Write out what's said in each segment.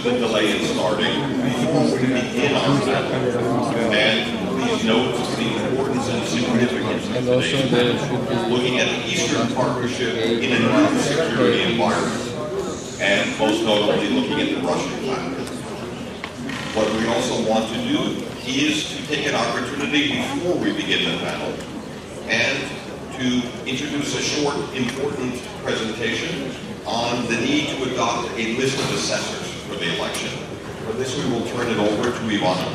the delay in starting. Before we begin our panel, and please note the importance and significance of today's panel, looking at the Eastern Partnership in a new security environment, and most notably looking at the Russian factor. What we also want to do is to take an opportunity before we begin the panel and to introduce a short, important presentation on the need to adopt a list of assessors for the election. For this, we will turn it over to Ivana.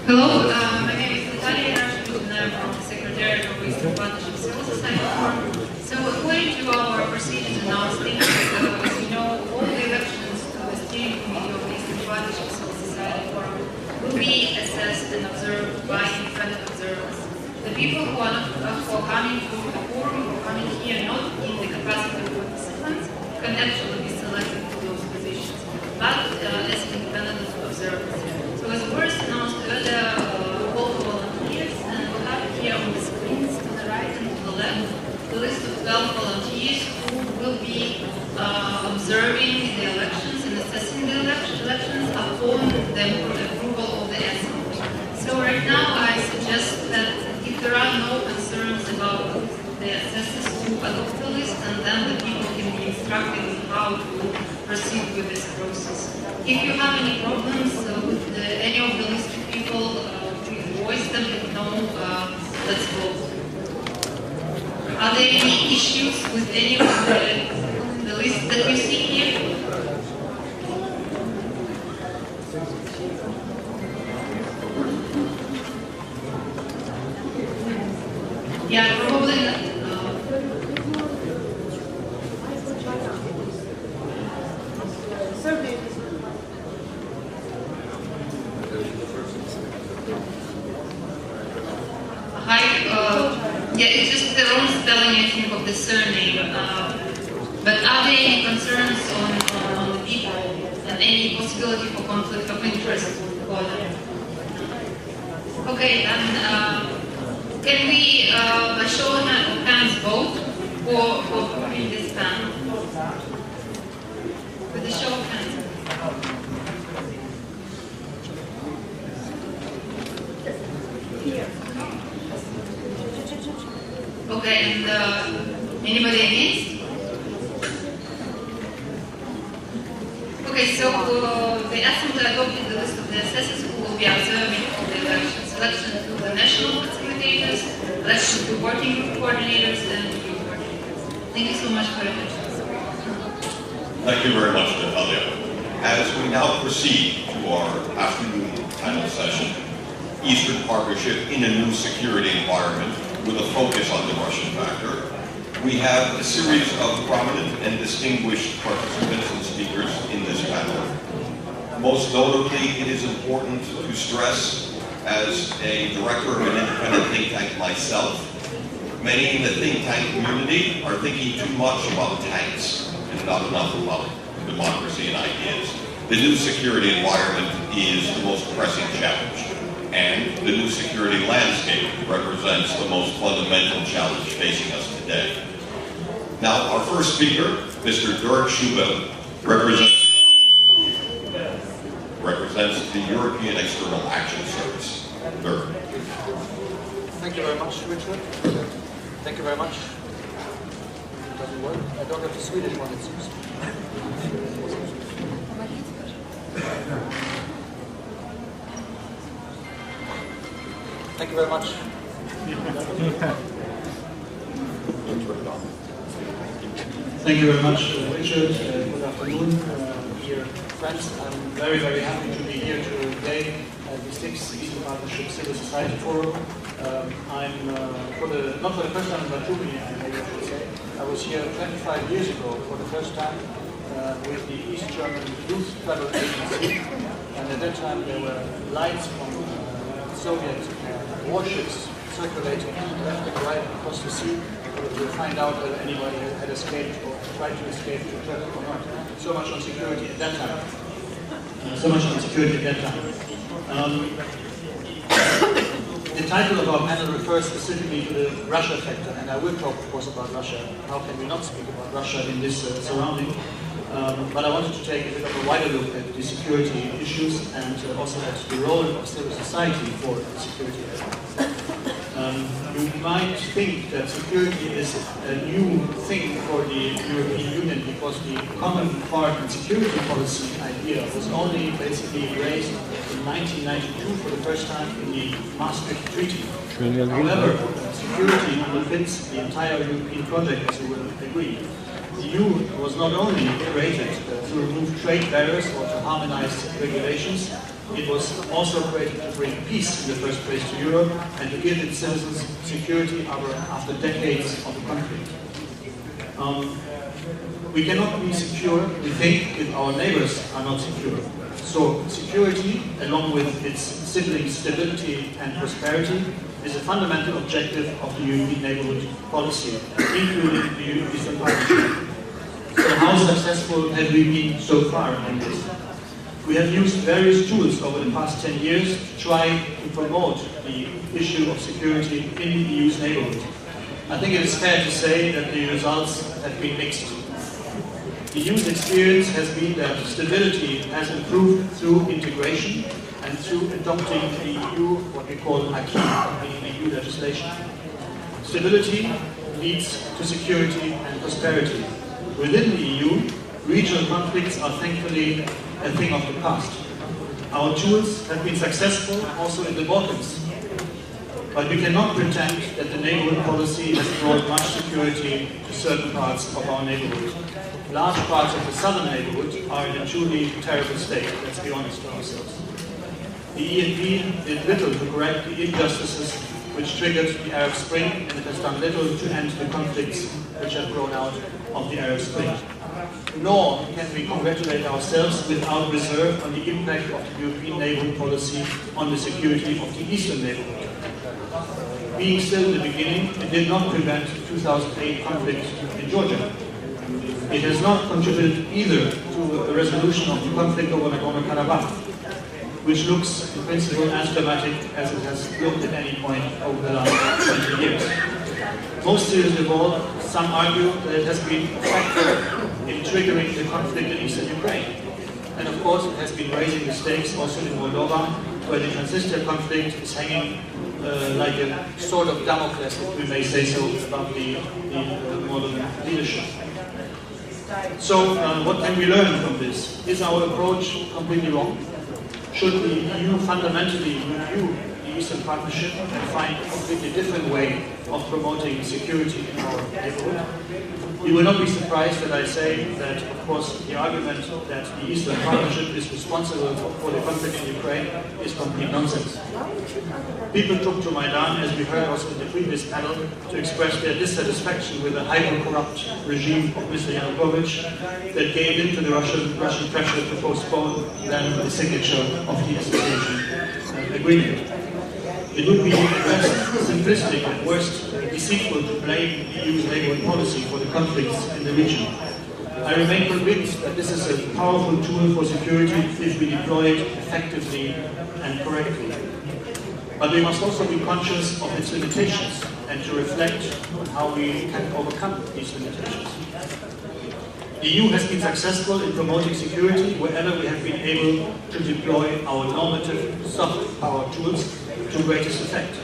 Hello, my name is Natalia, and I'm from the Secretariat of Eastern Partnership Civil Society Forum. So, according to our procedures and our statements, as you know, all the elections to the Steering Committee of the Eastern Partnership Civil Society Forum will be assessed and observed by independent observers. The people who are coming to the forum, who are coming here not in the capacity of participants, can actually be selected for those positions, but as independent observers. So as first announced earlier, all volunteers, and we have here on the screens to the right and to the left the list of 12 volunteers who will be observing the elections and assessing the elections upon the approval of the assembly. So right now I suggest that if there are no concerns about the assessors to adopt the list, and then the people can be instructed on how to proceed with this process. If you have any problems with any of the listed people, please voice them. If no, let's vote. Are there any issues with any of the lists that you see here? Yeah, probably not. Yeah, it's just the wrong spelling, I think, of the surname. But are there any concerns on the people and any possibility for conflict of interest for them? Okay, then can we, by show of hands, vote for approving this panel? With a show of hands. Okay, and anybody against? Okay, so the Assembly adopted the list of the assessors who will be observing all the elections. Election to the national facilitators, election to working group coordinators, and to group coordinators. Thank you so much for your attention. Thank you very much, Natalia. As we now proceed to our afternoon panel session, Eastern Partnership in a new security environment, with a focus on the Russian factor, we have a series of prominent and distinguished participants and speakers in this panel. Most notably, it is important to stress, as a director of an independent think tank myself, many in the think tank community are thinking too much about tanks and not enough about democracy and ideas. The new security environment is the most pressing challenge, and the new security landscape represents the most fundamental challenge facing us today. Now, our first speaker, Mr. Dirk Shuebel, represents the European External Action Service. Dirk. Thank you very much, Richard. Thank you very much. It doesn't work. I don't have the Swedish one, it seems. Thank you very much. Thank you very much, Richard. Good afternoon, dear friends. I'm very, very happy to be here today at the 6th Eastern Partnership Civil Society Forum. I'm not for the first time in Batumi, I should say. I was here 25 years ago for the first time with the East German Youth Travel Agency, and at that time there were lights from Soviet warships circulating left and right across the sea to find out whether anybody had escaped or tried to escape to Turkey or not. So much on security at that time. The title of our panel refers specifically to the Russia factor, and I will talk, of course, about Russia. How can we not speak about Russia in this surrounding? But I wanted to take a bit of a wider look at the security issues and also at the role of civil society for security. You might think that security is a new thing for the European Union because the common foreign and security policy idea was only basically raised in 1992 for the first time in the Maastricht Treaty. However, security underpins the entire European project, as you will agree. The EU was not only created to remove trade barriers or to harmonize regulations, it was also created to bring peace in the first place to Europe and to give its citizens security after decades of conflict. We cannot be secure, we think, if our neighbors are not secure. So security, along with its sibling stability and prosperity, is a fundamental objective of the European neighborhood policy, including the Eastern Partnership. So how successful have we been so far in this? We have used various tools over the past 10 years to try to promote the issue of security in the EU's neighborhood. I think it is fair to say that the results have been mixed. The EU's experience has been that stability has improved through integration and through adopting the EU, what we call acquis, meaning EU legislation. Stability leads to security and prosperity. Within the EU, regional conflicts are thankfully a thing of the past. Our tools have been successful also in the Balkans. But we cannot pretend that the neighborhood policy has brought much security to certain parts of our neighborhood. Large parts of the southern neighborhood are in a truly terrible state, let's be honest to ourselves. The ENP did little to correct the injustices which triggered the Arab Spring, and it has done little to end the conflicts which have grown out of the Arab Spring. Nor can we congratulate ourselves without reserve on the impact of the European neighborhood policy on the security of the eastern neighborhood. Being still in the beginning, it did not prevent the 2008 conflict in Georgia. It has not contributed either to the resolution of the conflict over Nagorno-Karabakh, which looks in principle as dramatic as it has looked at any point over the last 20 years. Most serious of all, some argue that it has been a factor in triggering the conflict in eastern Ukraine. And of course, it has been raising the stakes also in Moldova, where the Transnistria conflict is hanging like a sword of Damocles, if we may say so, above the Moldovan leadership. So, what can we learn from this? Is our approach completely wrong? Should the EU fundamentally review the Eastern Partnership and find a completely different way of promoting security in our neighborhood? You will not be surprised that I say that, of course, the argument that the Eastern Partnership is responsible for the conflict in Ukraine is complete nonsense. People took to Maidan, as we heard also in the previous panel, to express their dissatisfaction with the hyper-corrupt regime of Mr. Yanukovych that gave in to the Russian pressure to postpone then the signature of the association agreement. It would be at best simplistic and worst deceitful to blame the EU's neighborhood policy for the conflicts in the region. I remain convinced that this is a powerful tool for security if we deploy it effectively and correctly. But we must also be conscious of its limitations and to reflect on how we can overcome these limitations. The EU has been successful in promoting security wherever we have been able to deploy our normative soft power tools to greatest effect.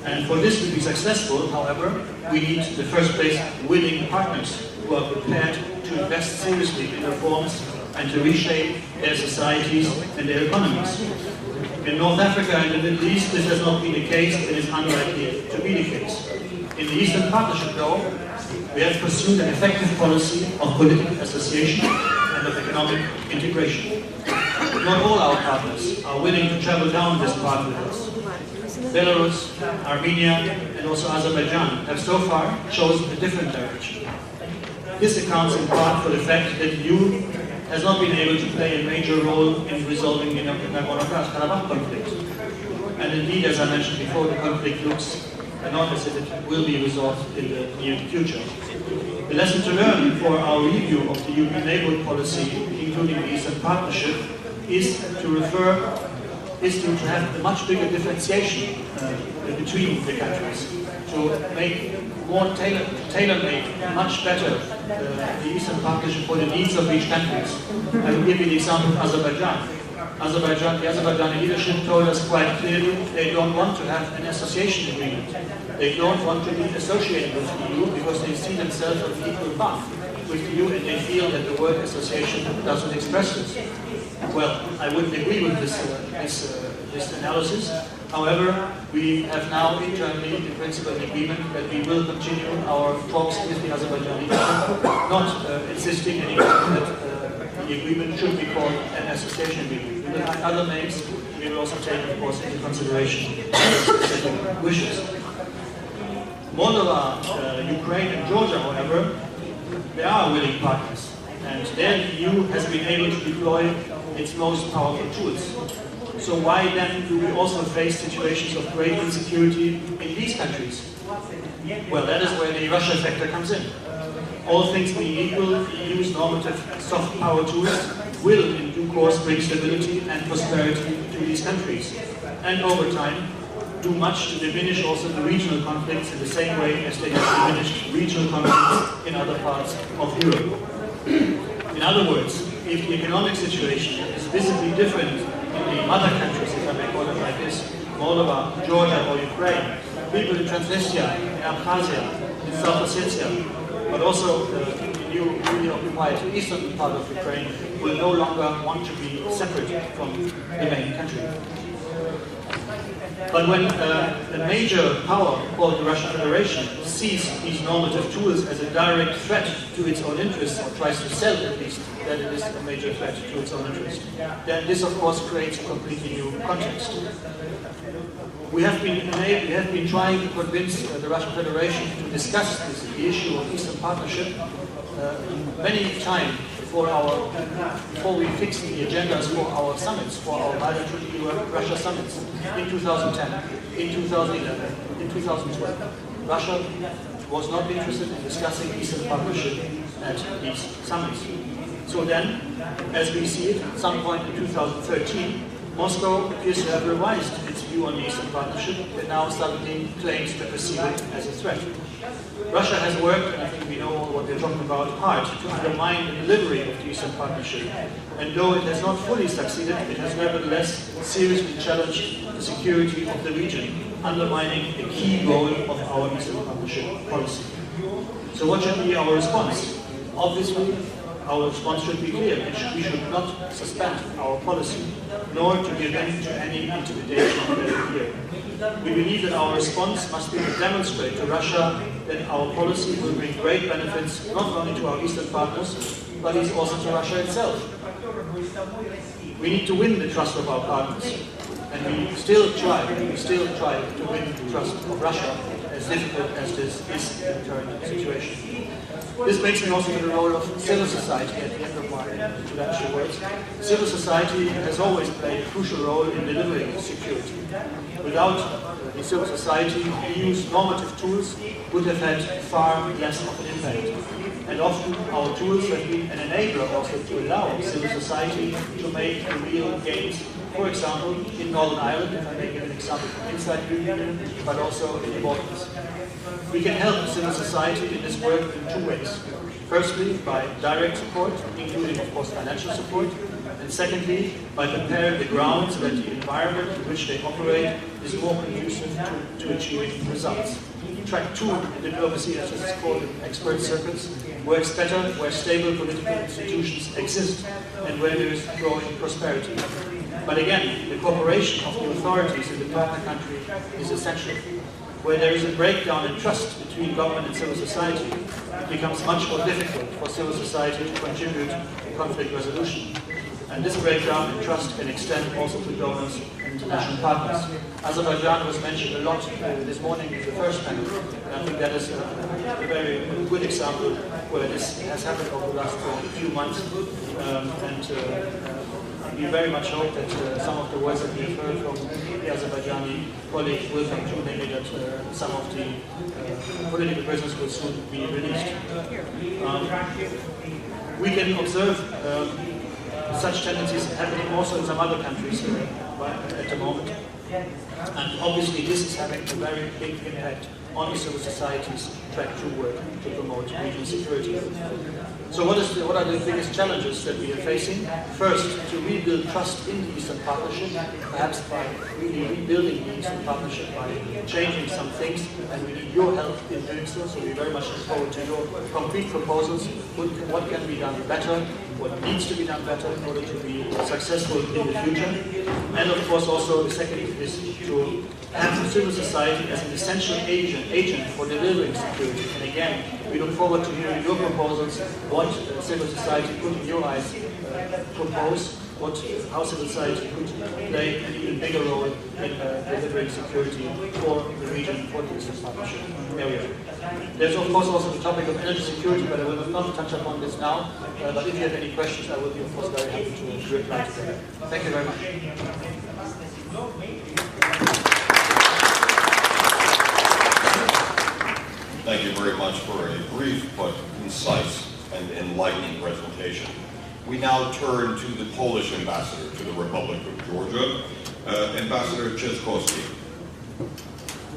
And for this to be successful, however, we need, in the first place, willing partners who are prepared to invest seriously in reforms and to reshape their societies and their economies. In North Africa and the Middle East, this has not been the case and is unlikely to be the case. In the Eastern Partnership, though, we have pursued an effective policy of political association and of economic integration. Not all our partners are willing to travel down this path with us. Belarus, Armenia, and also Azerbaijan have so far chosen a different direction. This accounts in part for the fact that the EU has not been able to play a major role in resolving the Nagorno-Karabakh conflict. And indeed, as I mentioned before, the conflict looks not as if it will be resolved in the near future. The lesson to learn for our review of the European neighbourhood policy, including the Eastern Partnership, is to refer is to have a much bigger differentiation between the countries, to make more tailor-made, much better the Eastern Partnership for the needs of each country. I will give you the example of Azerbaijan. The Azerbaijani leadership told us quite clearly they don't want to have an association agreement. They don't want to be associated with the EU because they see themselves on an equal path with the EU and they feel that the word association doesn't express this. Well, I wouldn't agree with this analysis. However, we have now internally in principle an agreement that we will continue our talks with the Azerbaijani leadership, not insisting anymore that the agreement should be called an association agreement. We will have other names. We will also take, of course, into consideration specific wishes. Moldova, Ukraine, and Georgia, however, they are willing partners, and there the EU has been able to deploy its most powerful tools. So why then do we also face situations of great insecurity in these countries? Well, that is where the Russia factor comes in. All things being equal, the EU's normative soft power tools will in due course bring stability and prosperity to these countries, and over time do much to diminish also the regional conflicts in the same way as they have diminished regional conflicts in other parts of Europe. In other words, if the economic situation is visibly different in the mother countries, if I may call it like this, Moldova, Georgia or Ukraine, people in Transnistria, in Abkhazia, in South Ossetia, but also the newly occupied eastern part of Ukraine will no longer want to be separate from the main country. But when a major power called the Russian Federation sees these normative tools as a direct threat to its own interests, or tries to sell at least that it is a major threat to its own interests, then this of course creates a completely new context. We have been trying to convince the Russian Federation to discuss the issue of Eastern Partnership many times before we fixed the agendas for our summits, for our bilateral EU-Russia summits in 2010, in 2011, in 2012. Russia was not interested in discussing Eastern Partnership at these summits. So then, as we see it, at some point in 2013, Moscow appears to have revised its view on the Eastern Partnership and now suddenly claims to perceive it as a threat. Russia has worked, and I think we know what they're talking about, hard to undermine the delivery of the Eastern Partnership. And though it has not fully succeeded, it has nevertheless seriously challenged the security of the region, undermining a key goal of our Eastern Partnership policy. So what should be our response? Obviously, our response should be clear. We should not suspend our policy, nor to give in to any intimidation here. We believe that our response must be to demonstrate to Russia that our policy will bring great benefits not only to our Eastern partners, but also to Russia itself. We need to win the trust of our partners, and we still try to win the trust of Russia, as difficult as this is in the current situation. This brings me also to the role of civil society at the end of my introductory words. Civil society has always played a crucial role in delivering security. Without the civil society, the EU's normative tools would have had far less of an impact. And often our tools have been an enabler also to allow civil society to make real gains. For example, in Northern Ireland, if I may give an example from inside the Union, but also in the Balkans. We can help civil society in this work in two ways. Firstly, by direct support, including, of course, financial support. And secondly, by preparing the ground so that the environment in which they operate is more conducive to achieving results. Track 2 in diplomacy, as it is called in expert circles, works better where stable political institutions exist and where there is growing prosperity. But again, the cooperation of the authorities in the partner country is essential. Where there is a breakdown in trust between government and civil society, it becomes much more difficult for civil society to contribute to conflict resolution. And this breakdown in trust can extend also to donors and international partners. Azerbaijan was mentioned a lot this morning in the first panel, and I think that is a very good example where this has happened over the last few months. We very much hope that some of the words that we have heard from the Azerbaijani colleagues will come true, namely that some of the political prisoners will soon be released. We can observe such tendencies happening also in some other countries. at the moment. And obviously this is having a very big impact on the civil society's track to work to promote regional security. So what are the biggest challenges that we are facing? First, to rebuild trust in the Eastern Partnership, perhaps by really rebuilding the Eastern Partnership by changing some things, and we need your help in doing so. So we very much look forward to your concrete proposals. What can be done better? What needs to be done better in order to be successful in the future? And of course also the second is to have civil society as an essential agent for delivering security. And again, we look forward to hearing your proposals, what civil society could, in your eyes, propose, how civil society could play an even bigger role in delivering security for the region, for the Eastern Partnership area. There's of course also the topic of energy security, but I will not touch upon this now. But if you have any questions, I will be of course very happy to reply to them. Thank you very much. Thank you very much for a brief but concise and enlightening presentation. We now turn to the Polish ambassador to the Republic of Georgia, Ambassador Cieszkowski.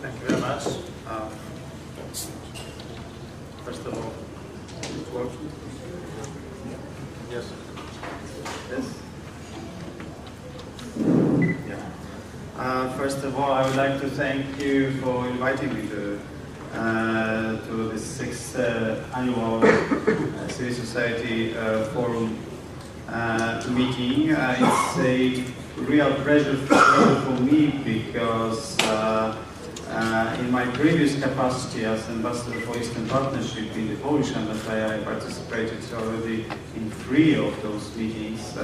Thank you very much. First of all, it works? Yes. Yes? Yeah. First of all, I would like to thank you for inviting me to the 6th annual Civil Society Forum meeting. It's a real pleasure for me because in my previous capacity as Ambassador for Eastern Partnership in the Polish Embassy, I participated already in 3 of those meetings,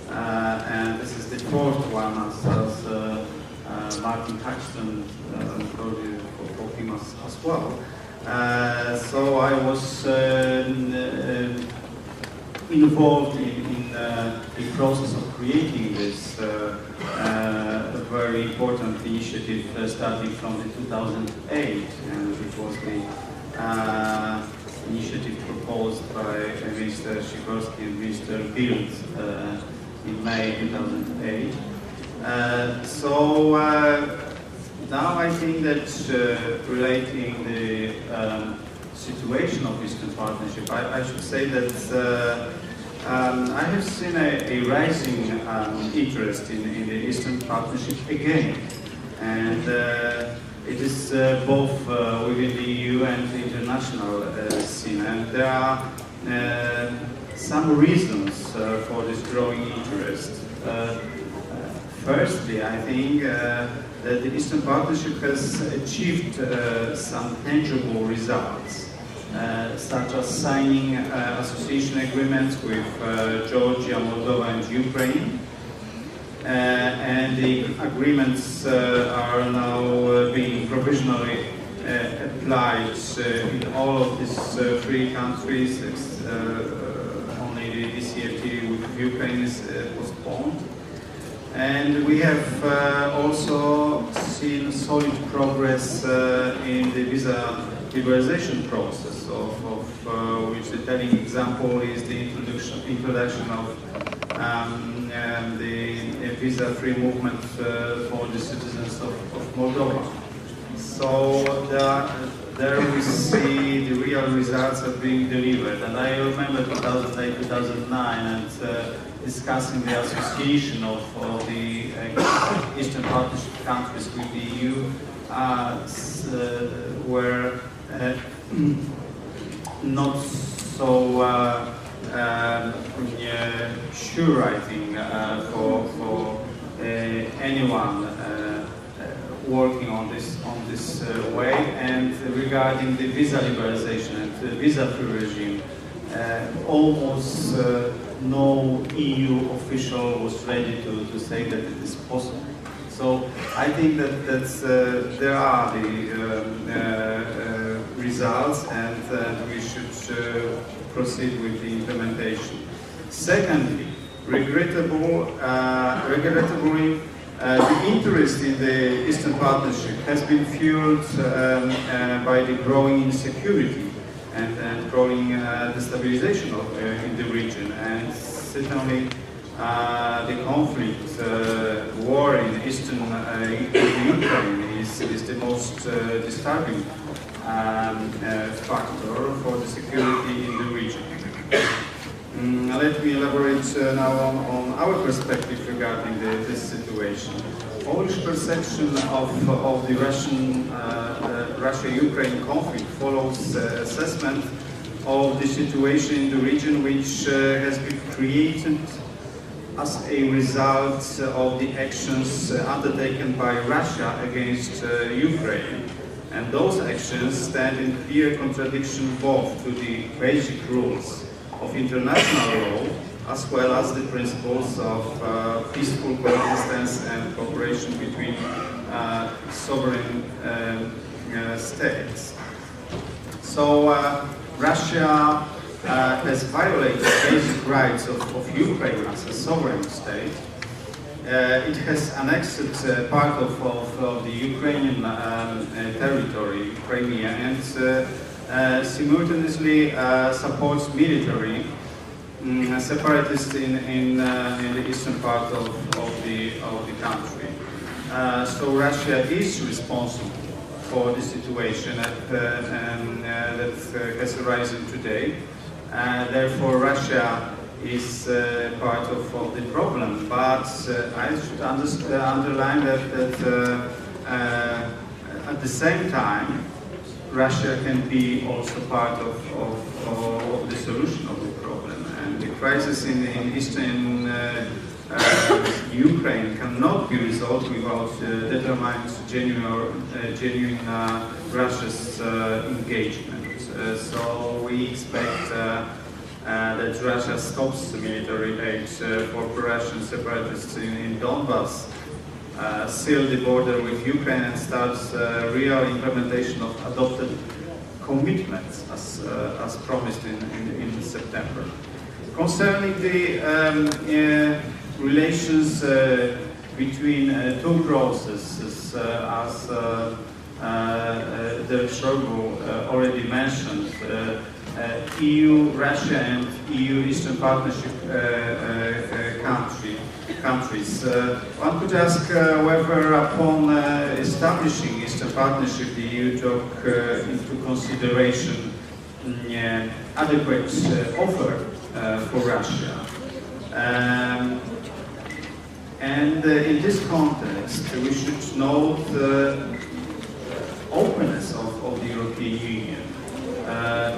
and this is the 4th one as Martin Paxton told you for him as well. So I was involved in the process of creating this very important initiative starting from the 2008, and it was the initiative proposed by Minister Cieszkowski and Minister Viorel in May 2008. Now I think that relating the situation of Eastern Partnership, I should say that I have seen a rising interest in the Eastern Partnership again, and it is both within the EU and the international scene, and there are some reasons for this growing interest. Firstly, I think that the Eastern Partnership has achieved some tangible results, such as signing association agreements with Georgia, Moldova and Ukraine. And the agreements are now being provisionally applied in all of these 3 countries. Only the DCFTA with Ukraine is postponed. And we have also seen solid progress in the visa liberalization process, of which the telling example is the introduction of the visa-free movement for the citizens of Moldova. So there we see the real results are being delivered. And I remember 2008, 2009, and discussing the association of the Eastern Partnership countries with the EU were not so sure, I think, for anyone working on this way. And regarding the visa liberalization and the visa-free regime, almost no EU official was ready to say that it is possible. So I think that there are the results, and we should proceed with the implementation. Secondly, regrettably, the interest in the Eastern Partnership has been fueled by the growing insecurity and growing destabilization in the region, and certainly the conflict, war in eastern Ukraine is the most disturbing factor for the security in the region. Let me elaborate now on our perspective regarding this situation. Polish perception of the Russia-Ukraine conflict follows assessment of the situation in the region, which has been created as a result of the actions undertaken by Russia against Ukraine. And those actions stand in clear contradiction both to the basic rules of international law as well as the principles of peaceful coexistence and cooperation between sovereign states. So Russia has violated basic rights of Ukraine as a sovereign state. It has annexed part of the Ukrainian territory, Crimea, and simultaneously supports military separatists in the eastern part of the country. So Russia is responsible for the situation that has arisen today. Therefore, Russia is part of the problem. But I should underline that at the same time, Russia can be also part of the solution of the problem. And the crisis in eastern Ukraine cannot be resolved without determined, genuine Russia's engagement. So we expect that Russia stops the military aid for Russian separatists in Donbass, seal the border with Ukraine, and starts real implementation of adopted commitments as promised in September. Concerning the relations between two processes, as Dirk already mentioned, EU, Russia, and EU Eastern Partnership countries. One could ask whether upon establishing Eastern Partnership, the EU took into consideration adequate offer for Russia. And in this context, we should note the openness of the European Union,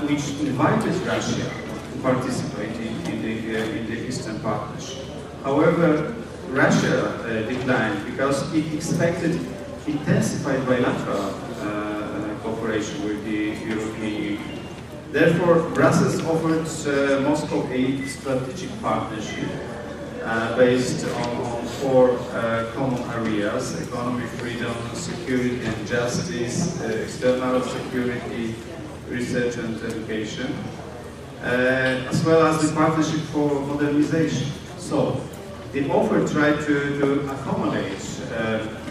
which invited Russia to participate in the Eastern Partnership. However, Russia declined because it expected intensified bilateral cooperation with the European Union. Therefore, Brussels offered Moscow a strategic partnership based on four common areas: economy, freedom, security and justice, external security, research and education, as well as the partnership for modernization. So, the offer tried to accommodate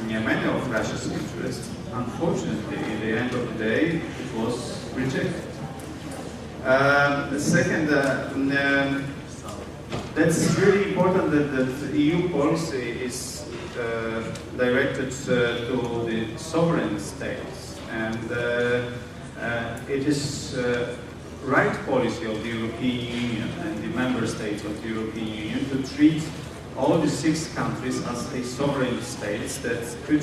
many of Russia's interests. Unfortunately, in the end of the day, it was rejected. The second, that's really important that the EU policy is directed to the sovereign states, and it is right policy of the European Union and the member states of the European Union to treat all the 6 countries as a sovereign states that could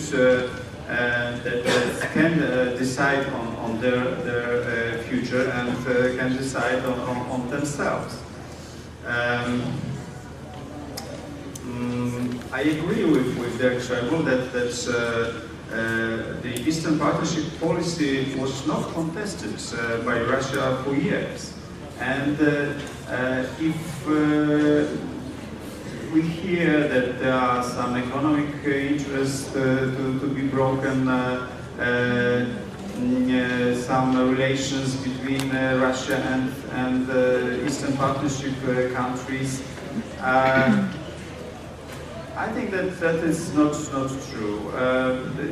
that can decide on their future and can decide on themselves. I agree with Dirk that the Eastern Partnership policy was not contested by Russia for years. And if we hear that there are some economic interests to be broken, some relations between Russia and Eastern Partnership countries, I think that is not true.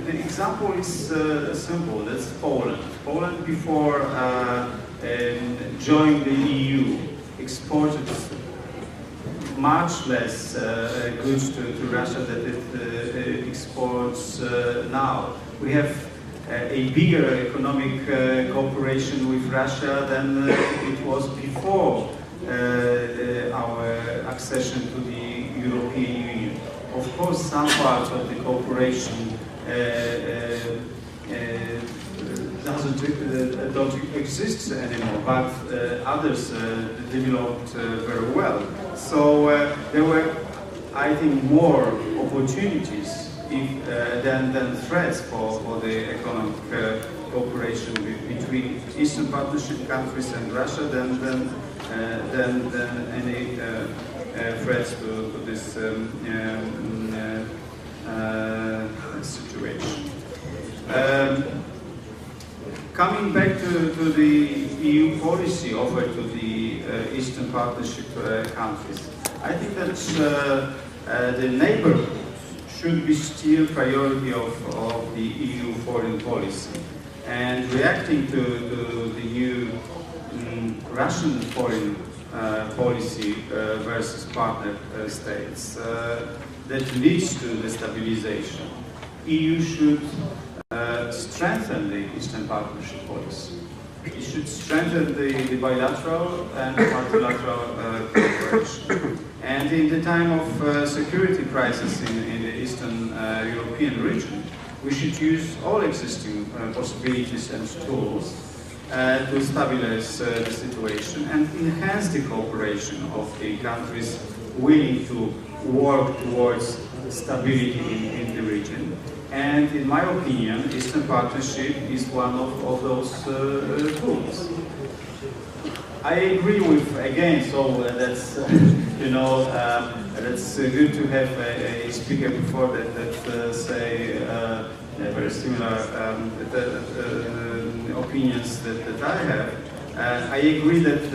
The example is simple. That's Poland. Poland, before joining the EU, exported much less goods to Russia that it exports now. We have a bigger economic cooperation with Russia than it was before our accession to the European Union. Of course, some parts of the cooperation don't exist anymore, but others developed very well. So there were, I think, more opportunities than threats for the economic cooperation between Eastern Partnership countries and Russia than any threats to this situation. Coming back to the EU policy offered to the Eastern Partnership countries, I think that the neighborhood should be still priority of the EU foreign policy. And reacting to the new Russian foreign policy versus partner states that leads to destabilization, EU should strengthen the Eastern Partnership policy. It should strengthen the bilateral and multilateral cooperation. And in the time of security crisis in the Eastern European region, we should use all existing possibilities and tools to stabilize the situation and enhance the cooperation of the countries willing to work towards stability in the region. And in my opinion, Eastern Partnership is one of those tools. I agree with, again, so that's, you know, that's good to have a speaker before that say very similar opinions that I have. I agree that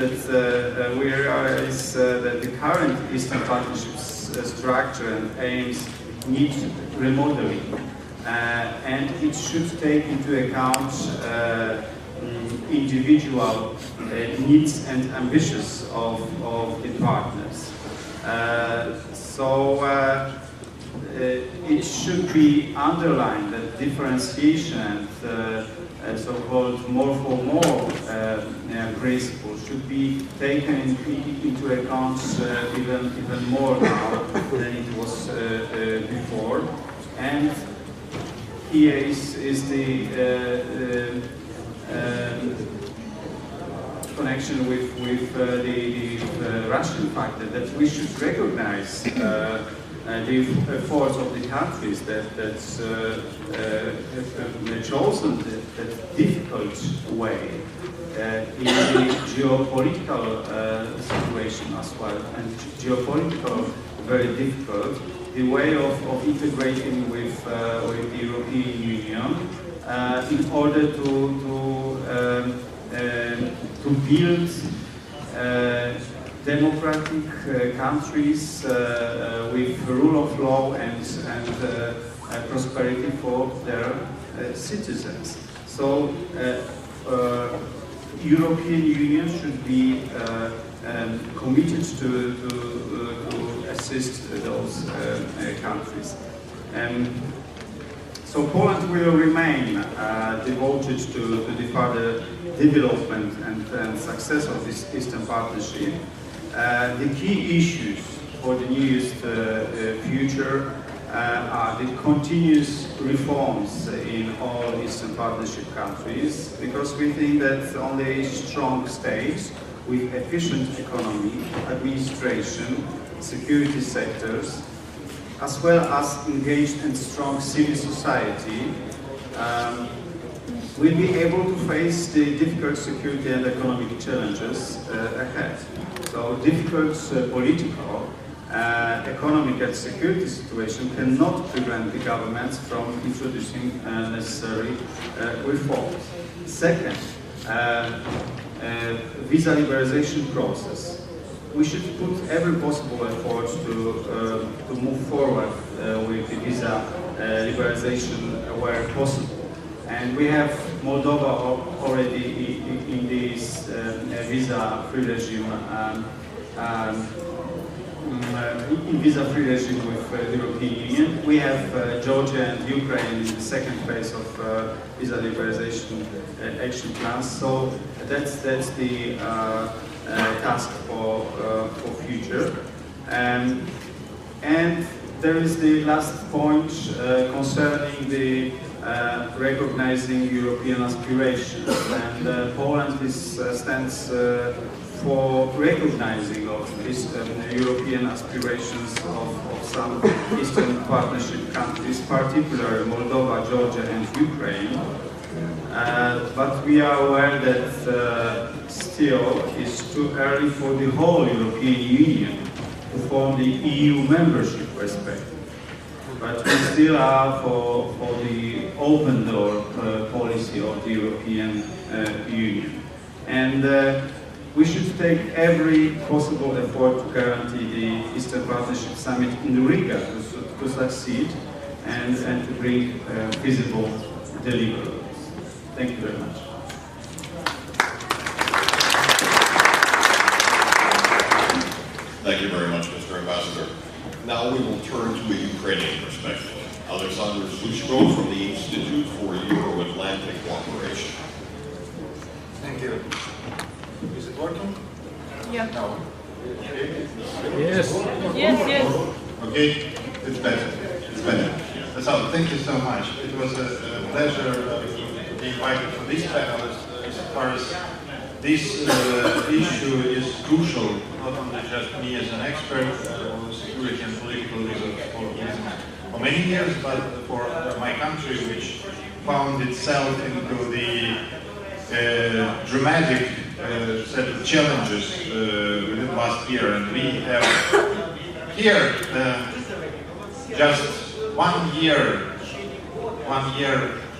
we realize that the current Eastern Partnership structure and aims need remodeling. And it should take into account individual needs and ambitions of the partners. It should be underlined that differentiation and so-called more for more principle should be taken into account even more now than it was before. And here is the connection with the Russian factor that we should recognize the efforts of the countries that have chosen that difficult way in the geopolitical situation as well, and geopolitical very difficult. The way of integrating with the European Union in order to build democratic countries with rule of law and prosperity for their citizens. So European Union should be committed to assist those countries. So Poland will remain devoted to the further development and success of this Eastern Partnership. The key issues for the nearest future are the continuous reforms in all Eastern Partnership countries, because we think that only strong states with efficient economy, administration, security sectors, as well as engaged and strong civil society, will be able to face the difficult security and economic challenges ahead. So difficult political, economic and security situation cannot prevent the governments from introducing necessary reforms. Second, visa liberalization process. We should put every possible effort to move forward with the visa liberalization where possible. And we have Moldova already in this visa-free regime in visa-free regime with the European Union. We have Georgia and Ukraine in the second phase of visa liberalization action plans. So that's the task for future. And there is the last point concerning the recognizing European aspirations. And Poland stands for recognizing of these European aspirations of some Eastern Partnership countries, particularly Moldova, Georgia and Ukraine. But we are aware that still it's too early for the whole European Union to form the EU membership perspective. But we still are for the open door policy of the European Union. And we should take every possible effort to guarantee the Eastern Partnership Summit in Riga to succeed and to bring visible deliverables. Thank you very much. Thank you very much, Mr. Ambassador. Now we will turn to a Ukrainian perspective. Oleksandr Sushko from the Institute for Euro-Atlantic Cooperation. Thank you. Is it working? Yeah. No. Yes. Yes. Okay, it's better. It's better. So thank you so much. It was a pleasure to be invited for this panel as far as this issue is crucial, not only just me as an expert on security and political reasons for many years, but for my country, which found itself into the dramatic set of challenges within the last year. And we have here just 1 year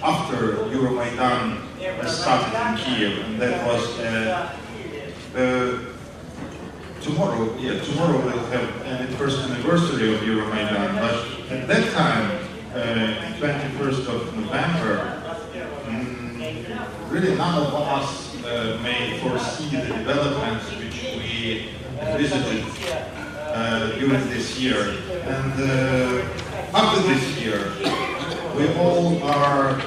after Euromaidan started in Kiev, and that was tomorrow. Yeah, tomorrow we'll have the first anniversary of Euromaidan. But at that time, 21st of November, really none of us may foresee the developments which we visited during this year. And after this year, we all are,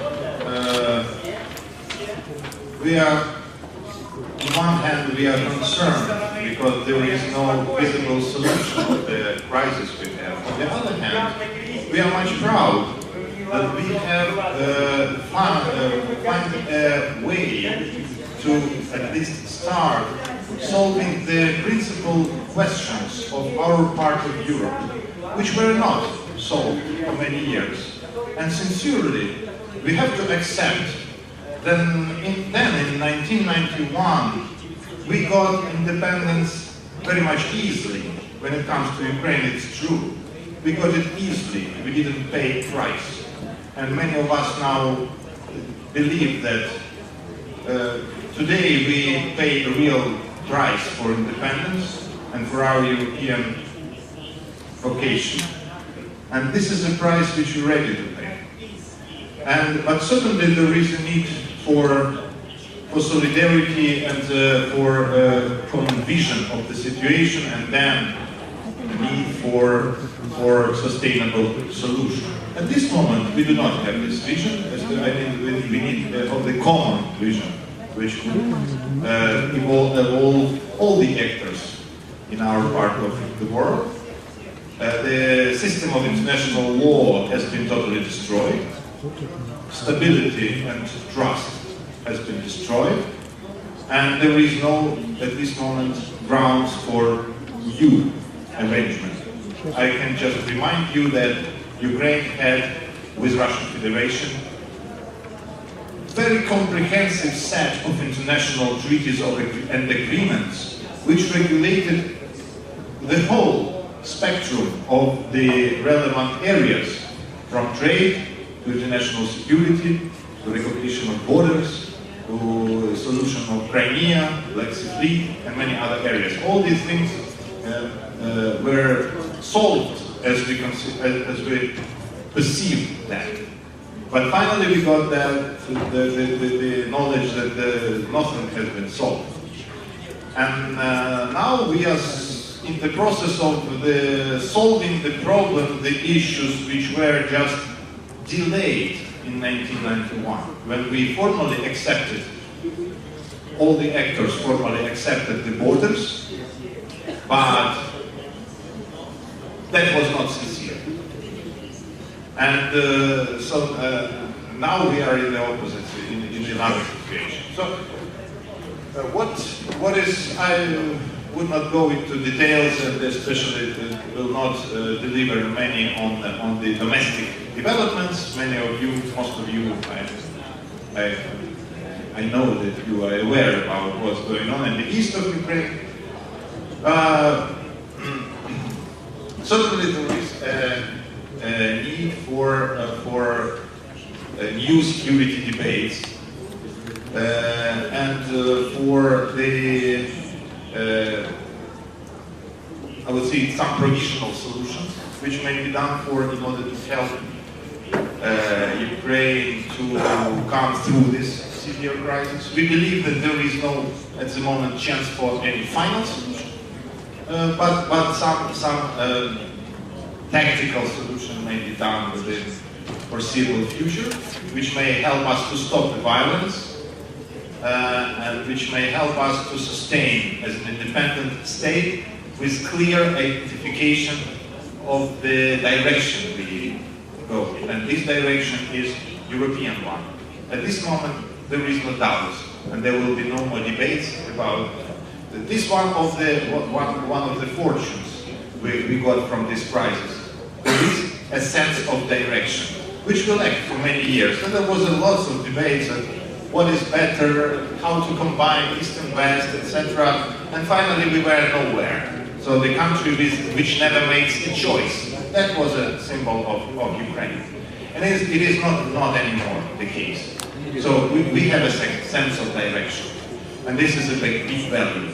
on one hand, we are concerned because there is no visible solution of the crisis we have. On the other hand, we are much proud that we have found a way to at least start solving the principal questions of our part of Europe, which were not solved for many years. And sincerely, we have to accept that in 1991, we got independence very much easily. When it comes to Ukraine, it's true. We got it easily, we didn't pay a price. And many of us now believe that today we pay a real price for independence and for our European vocation. And this is a price which we're ready to pay. But certainly there is a need for solidarity and for a common vision of the situation, and then the need for sustainable solution. At this moment, we do not have this vision. I think we need the common vision, which would involve all the actors in our part of the world. The system of international law has been totally destroyed. Stability and trust has been destroyed. And there is no, at this moment, grounds for new arrangement. I can just remind you that Ukraine had, with Russian Federation, very comprehensive set of international treaties and agreements which regulated the whole spectrum of the relevant areas, from trade to international security, to recognition of borders, to the solution of Crimea, Black Sea Fleet, and many other areas. All these things were solved as we perceived that. But finally we got the knowledge that nothing has been solved. And now we are in the process of solving the problem, the issues which were just delayed in 1991, when we formally accepted, all the actors formally accepted the borders, but that was not sincere. And now we are in the opposite, in another situation. So, what is, I would not go into details, and especially will not deliver many on the domestic developments. Many of you, most of you, I know that you are aware about what's going on in the east of Ukraine. Certainly there is a need for new security debates and for the, I would say, some provisional solutions which may be done in order to help Ukraine to come through this severe crisis. We believe that there is no, at the moment, chance for any final solution, but some tactical solution may be done within foreseeable future, which may help us to stop the violence and which may help us to sustain as an independent state with clear identification of the direction we go in. And this direction is European one. At this moment, there is no doubt, and there will be no more debates about this. One of the fortunes we got from this crisis. There is a sense of direction, which will act for many years. And there was a lot of debates on what is better, how to combine East and West, etc. And finally, we were nowhere. So the country which never makes a choice, that was a symbol of Ukraine. And it is not anymore the case. So we have a sense of direction. And this is a big value.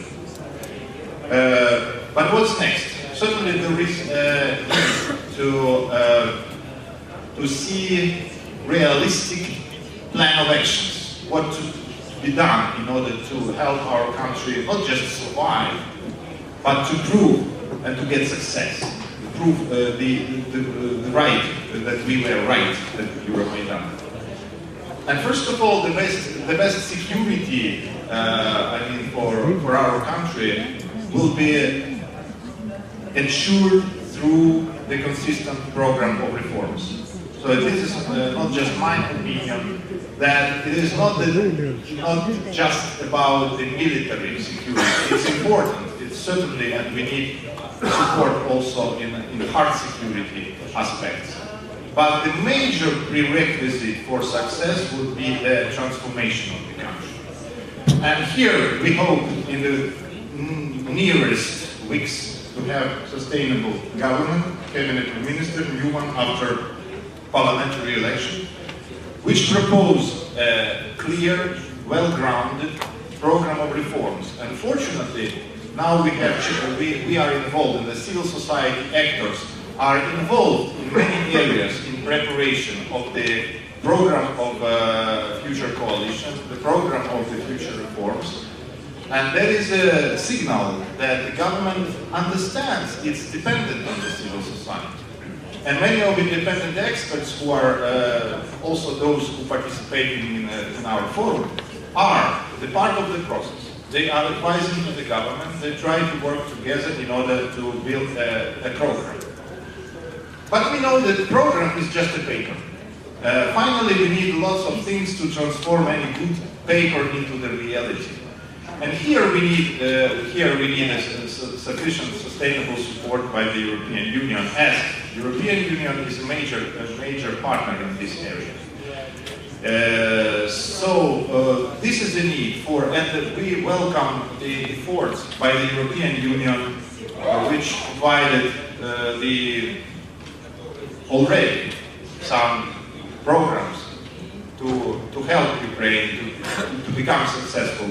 But what's next? Certainly there is a need to see realistic plan of actions, what to be done in order to help our country not just survive, but to prove and to get success, to prove the right, that we were right, that Euromaidan. And first of all, the best security, I mean, for our country will be ensured through the consistent program of reforms. So this is not just my opinion, that it is not just about the military security. It's important, it's certainly, and we need support also in hard security aspects. But the major prerequisite for success would be the transformation of the country. And here we hope in the nearest weeks to have sustainable government, cabinet minister, new one after parliamentary election, which propose a clear, well-grounded program of reforms. Unfortunately, now we are involved, and the civil society actors are involved in many areas in preparation of the program of future coalition, the program of the future reforms. And there is a signal that the government understands it's dependent on the civil society. And many of the independent experts who are also those who participate in our forum are the part of the process. They are advising to the government, they try to work together in order to build a program. But we know that the program is just a paper. Finally, we need lots of things to transform any good paper into the reality. And here we need a sufficient sustainable support by the European Union, as the European Union is a major partner in this area. This is the need for, and we welcome the efforts by the European Union, which provided already some programs to help Ukraine to become a successful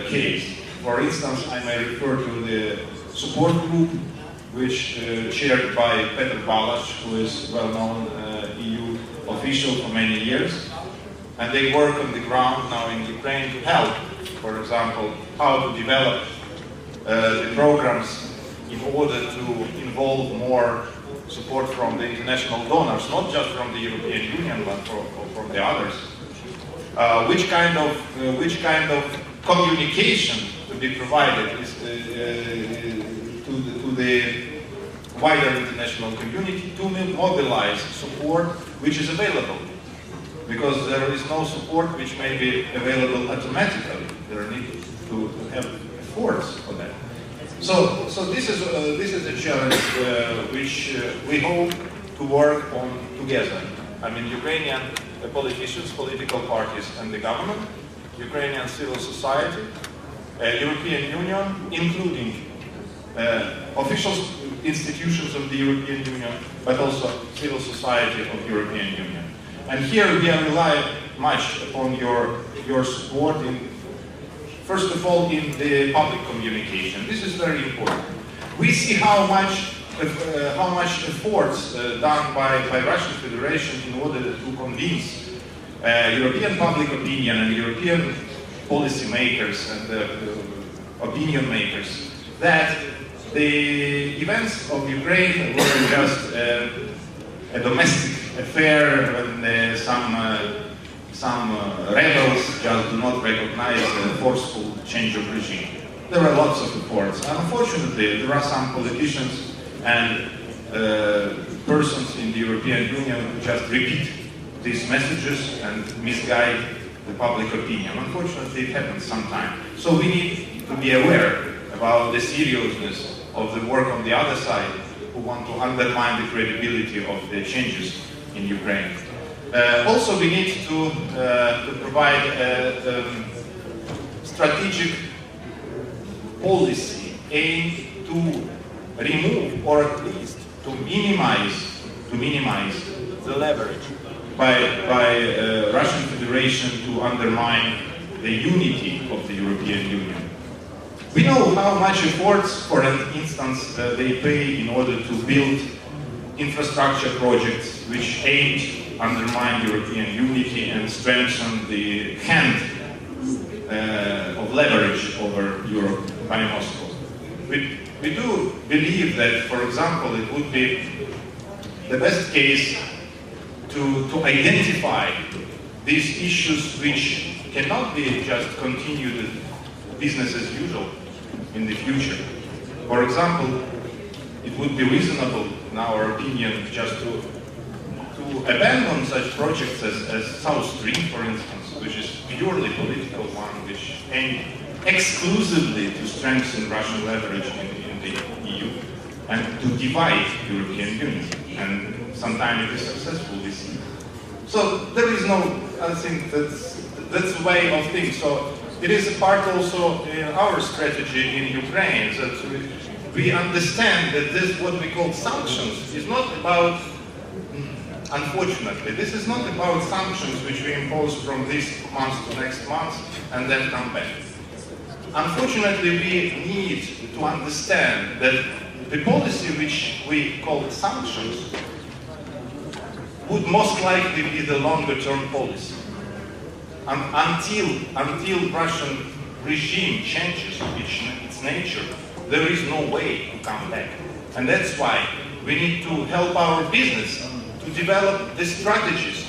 case. For instance, I may refer to the support group, which chaired by Petr Balash, who is well-known EU official for many years. And they work on the ground now in Ukraine to help, for example, how to develop the programs in order to involve more support from the international donors, not just from the European Union, but from the others. Which kind of communication to be provided is, to the wider international community to mobilize support which is available, because there is no support which may be available automatically. There needs to have efforts for that. So this is a challenge which we hope to work on together. I mean, Ukrainian politicians, political parties, and the government, Ukrainian civil society, European Union, including official institutions of the European Union, but also civil society of European Union. And here we rely much upon your support in, first of all, in the public communication. This is very important. We see how much efforts done by Russian Federation in order to convince European public opinion and European policy makers and opinion makers that the events of Ukraine were just a domestic affair when some rebels just do not recognize a forceful change of regime. There are lots of reports. Unfortunately, there are some politicians and persons in the European Union who just repeat these messages and misguide the public opinion. Unfortunately, it happens sometimes. So we need to be aware about the seriousness of the work on the other side who want to undermine the credibility of the changes in Ukraine. Also, we need to provide a strategic policy aimed to remove or at least to minimize the leverage by Russian Federation to undermine the unity of the European Union. We know how much efforts, for instance, they pay in order to build infrastructure projects which aim to undermine European unity and strengthen the hand of leverage over Europe by Moscow. We do believe that, for example, it would be the best case to identify these issues which cannot be just continued business as usual in the future. For example, it would be reasonable, in our opinion, just to abandon such projects as South Stream, for instance, which is purely political one, which aimed exclusively to strengthen Russian leverage in the EU and to divide the European Union. And sometimes it is successful, we see. So there is no, I think that's the way of things. So it is a part also in our strategy in Ukraine that we understand that this, what we call sanctions, is not about, unfortunately, this is not about sanctions which we impose from this month to next month and then come back. Unfortunately, we need to understand that the policy which we call sanctions would most likely be the longer-term policy. Until Russian regime changes its nature, there is no way to come back. And that's why we need to help our business to develop the strategies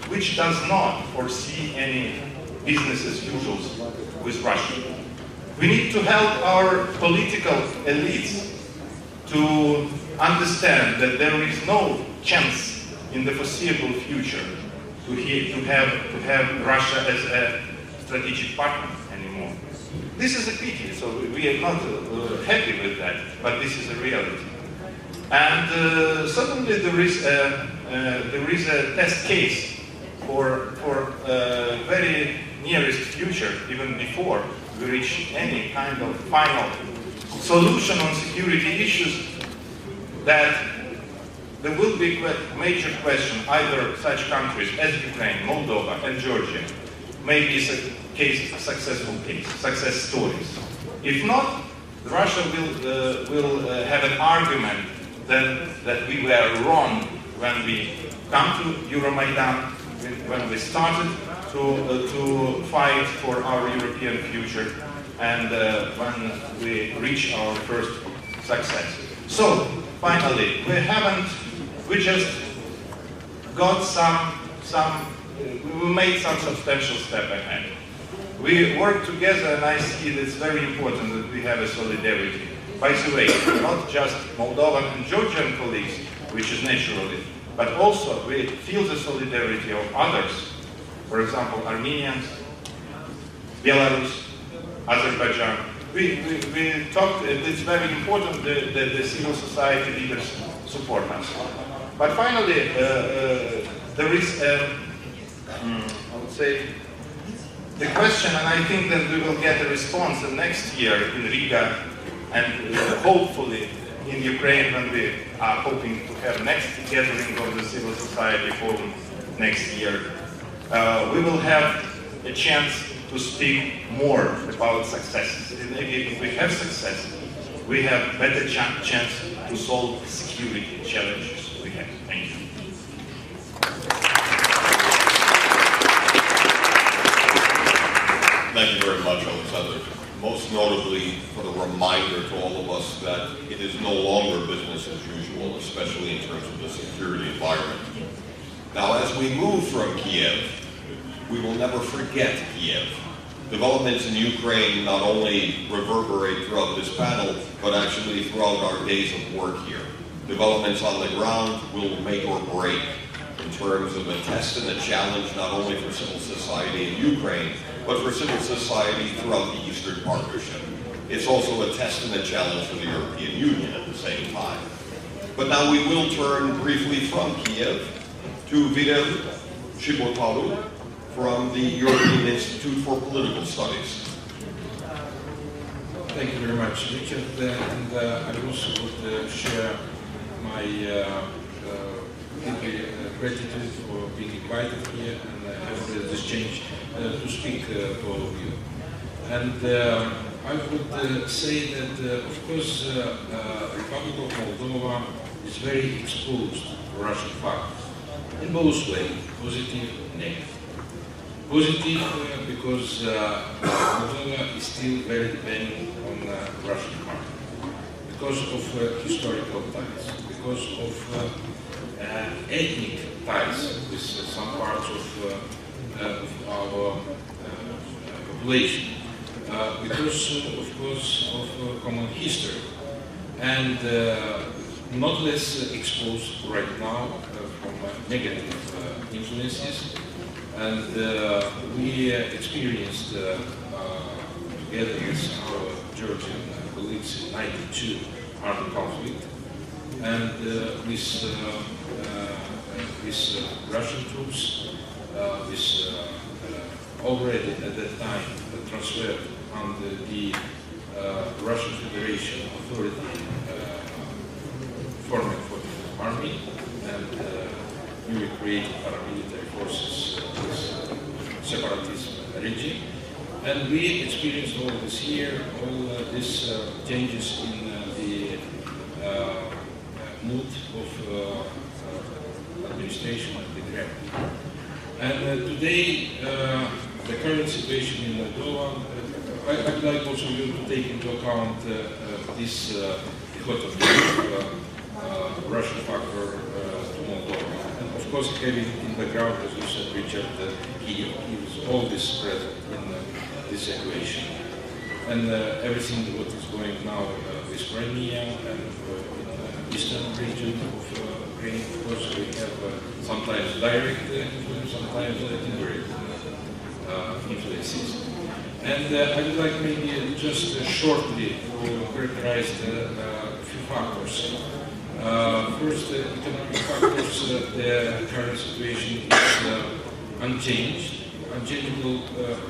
which does not foresee any business as usual with Russia. We need to help our political elites to understand that there is no chance in the foreseeable future to have Russia as a strategic partner anymore. This is a pity, so we are not happy with that, but this is a reality. And certainly there is a test case for very nearest future, even before we reach any kind of final solution on security issues, that there will be a major question. Either such countries as Ukraine, Moldova, and Georgia may be success stories. If not, Russia will have an argument that we were wrong when we come to Euromaidan, when we started to fight for our European future, and when we reach our first success. So, finally, we just got we made some substantial step ahead. We work together, and I see that it's very important that we have a solidarity. By the way, not just Moldovan and Georgian colleagues, which is naturally, but also we feel the solidarity of others. For example, Armenians, Belarus, Azerbaijan. We talked, it's very important that the civil society leaders support us. But finally, there is, I would say, the question, and I think that we will get a response next year in Riga, and hopefully in Ukraine, when we are hoping to have next gathering of the civil society forum next year. We will have a chance to speak more about successes. If we have success, we have better chance to solve security challenges we have. Thank you. Thank you very much, Oleksandr. Most notably for the reminder to all of us that it is no longer business as usual, especially in terms of the security environment. Now, as we move from Kiev, we will never forget Kiev. Developments in Ukraine not only reverberate throughout this panel, but actually throughout our days of work here. Developments on the ground will make or break in terms of a test and a challenge not only for civil society in Ukraine, but for civil society throughout the Eastern Partnership. It's also a test and a challenge for the European Union at the same time. But now we will turn briefly from Kiev to Viorel Cibotaru from the European Institute for Political Studies. Thank you very much, Richard. And I also would share my gratitude for being invited here and have this change to speak to all of you. And I would say that, of course, Republic of Moldova is very exposed to Russian factors in both ways, positive and negative. Positive because Moldova is still very dependent on the Russian market because of historical ties, because of ethnic ties with some parts of our population, because, of course, of common history, and not less exposed right now from negative influences. And we experienced together with our Georgian colleagues in '92 armed conflict, and with Russian troops, already at that time transferred under the Russian Federation authority, forming for the army, and newly created paramilitary forces with separatism regime. And we experienced all this year, all these changes in the mood of administration of the Kremlin. And today, the current situation in Moldova, I would like also you to take into account this dichotomy of Russian factor to Moldova. And of course, having in the background, as you said, Richard, he was always present in this equation. And everything what is going now with Armenia and in the eastern region of Ukraine, of course, we have sometimes direct influence, sometimes indirect influences. And I would like maybe just shortly to characterize a few factors. First, economic factors, the current situation is unchangeable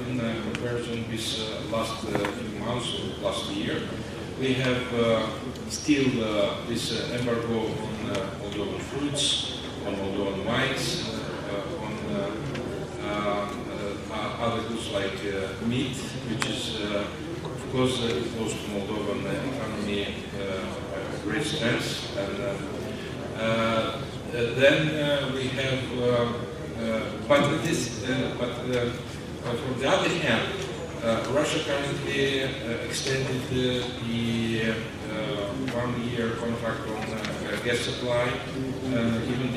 in comparison with last few months or last year. We have still this embargo on Moldovan fruits, on Moldovan wines, on other goods like meat, which is, of course, it goes to Moldovan economy great strength. And then we have, but from the other hand, Russia currently extended the one 1-year contract on gas supply, even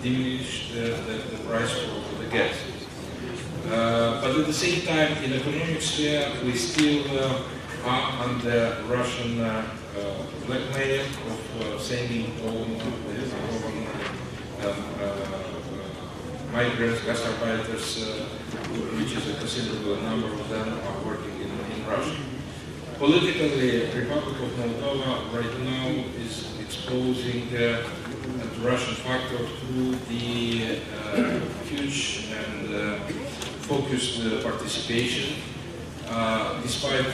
diminished the price for the gas. But at the same time, in economic sphere, we still are under Russian blackmail of sending all migrants, gastarbeiters, which is a considerable number of them, are working in Russia. Politically, the Republic of Moldova right now is exposing the Russian factor through the huge and focused participation, despite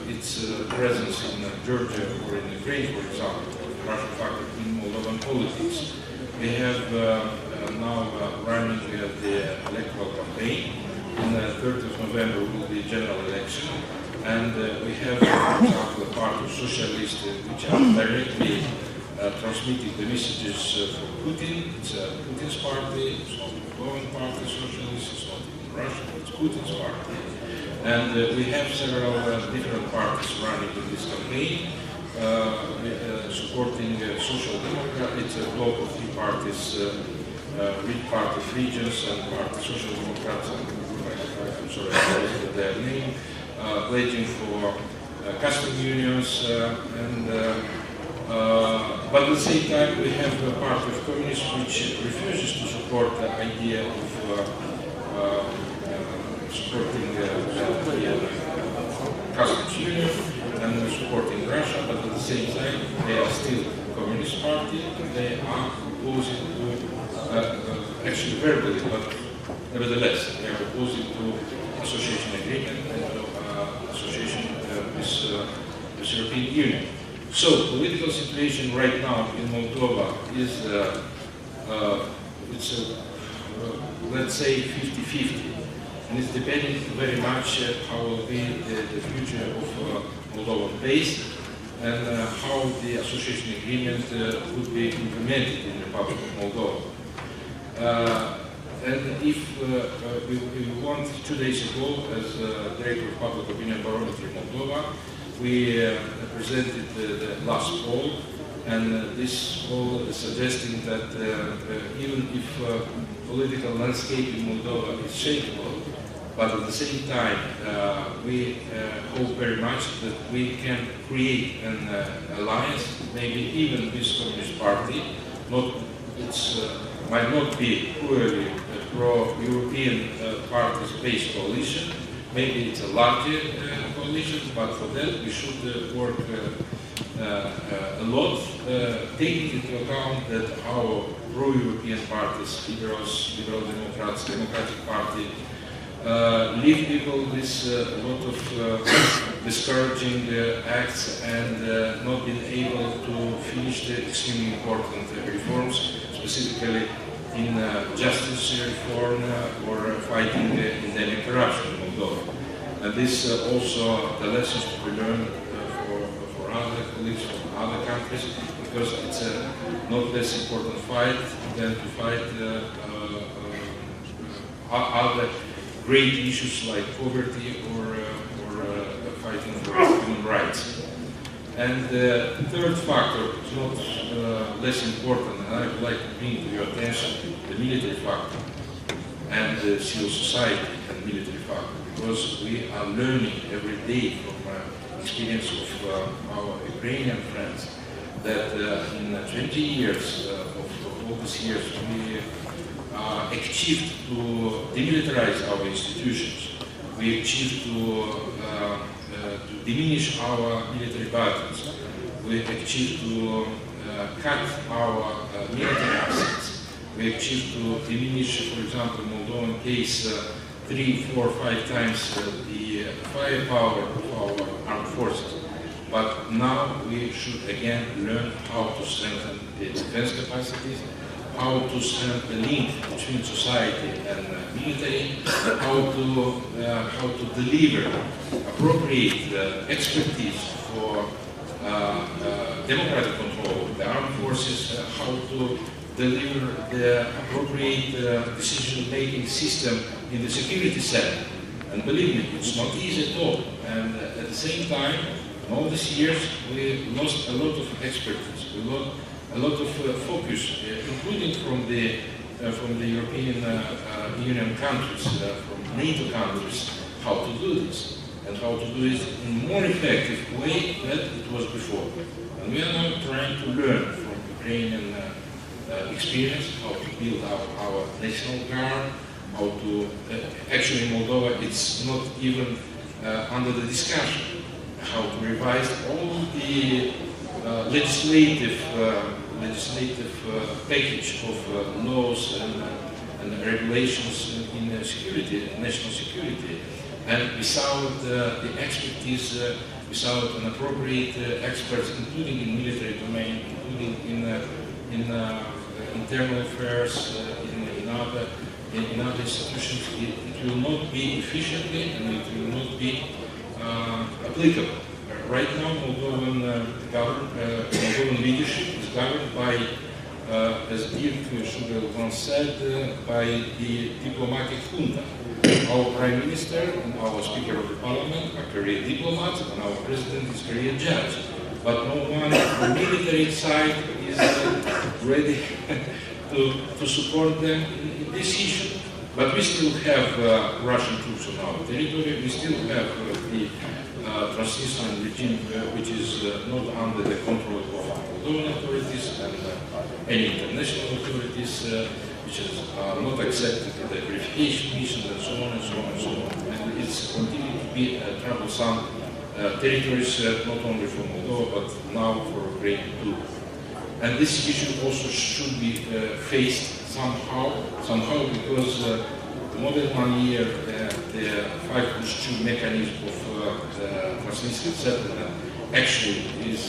its presence in Georgia or in Ukraine, for example, Russian factor in Moldovan politics. We have now running the electoral campaign. On the 3rd of November will be general election, and we have, for example, a part of socialists which are directly transmitting the messages for Putin. It's Putin's party, it's not the Moldovan party, socialists, it's not even Russia, it's Putin's party. And we have several different parties running in this campaign, supporting Social Democrat. It's a bloc of 3 parties, Party of Regions and Party Social Democrats, I'm sorry, I forgot their name, pledging for custom unions, but at the same time we have a part of communists which refuses to support the idea of supporting the customs union and supporting Russia, but at the same time they are still a communist party. They are opposing to, actually verbally, but nevertheless, they are opposing to association agreement and association with European Union. So, political situation right now in Moldova is, let's say, 50-50. And it's depending very much how will be the future of Moldovan base and how the association agreement would be implemented in the Republic of Moldova. And if we want, 2 days ago, as Director of Public Opinion Barometer in Moldova, we presented the last poll, and this poll is suggesting that even if political landscape in Moldova is shakeable, but at the same time we hope very much that we can create an alliance, maybe even with Communist Party. Might not be purely a pro-European parties-based coalition. Maybe it's a larger coalition, but for that we should work a lot, taking into account that our pro-European parties, Liberal Democrats, Democratic Party, leave people with a lot of discouraging acts and not being able to finish the extremely important reforms, specifically in justice reform or fighting endemic corruption in Moldova. And this also the lessons to be learned for other colleagues from other countries, because it's a not less important fight than to fight other great issues like poverty or fighting for human rights. And the third factor is not less important, and I would like to bring to your attention the military factor and the civil society and military factor, because we are learning every day from experience of our Ukrainian friends that in 20 years of all these years we achieved to demilitarize our institutions. We achieved to diminish our military budgets. We achieved to cut our military assets. We achieved to diminish, for example, in Moldovan case, 3, 4, 5 times the firepower of our armed forces. But now we should again learn how to strengthen the defense capacities, how to strengthen the link between society and military, how to deliver appropriate expertise for democratic control of the armed forces, how to deliver the appropriate decision-making system in the security sector. And believe me, it's not easy at all. And at the same time, In all these years, we lost a lot of expertise. We lost a lot of focus, including from the European Union countries, from NATO countries, how to do this and how to do it in a more effective way than it was before. And we are now trying to learn from Ukrainian experience how to build our national guard, how to, actually in Moldova it's not even under the discussion, how to revise all the legislative package of laws and regulations in security, national security. And without the expertise, without an appropriate experts, including in military domain, including in internal affairs, in other institutions, it will not be efficiently and it will not be applicable. Right now, Moldovan leadership is governed by, as Dirk Shuebel once said, by the diplomatic junta. Our Prime Minister and our Speaker of the Parliament are career diplomats, and our President is career judge. But no one on the military side is ready to support them in this issue. But we still have Russian troops on our territory. We still have the Transnistrian regime, which is not under the control of Moldovan authorities and any international authorities, which is not accepted the verification missions and so on and so on and so on. And it's continuing to be troublesome territories, not only for Moldova, but now for Ukraine too. And this issue also should be faced somehow because more than 1 year the 5+2 mechanism of the Transnistrian settlement actually is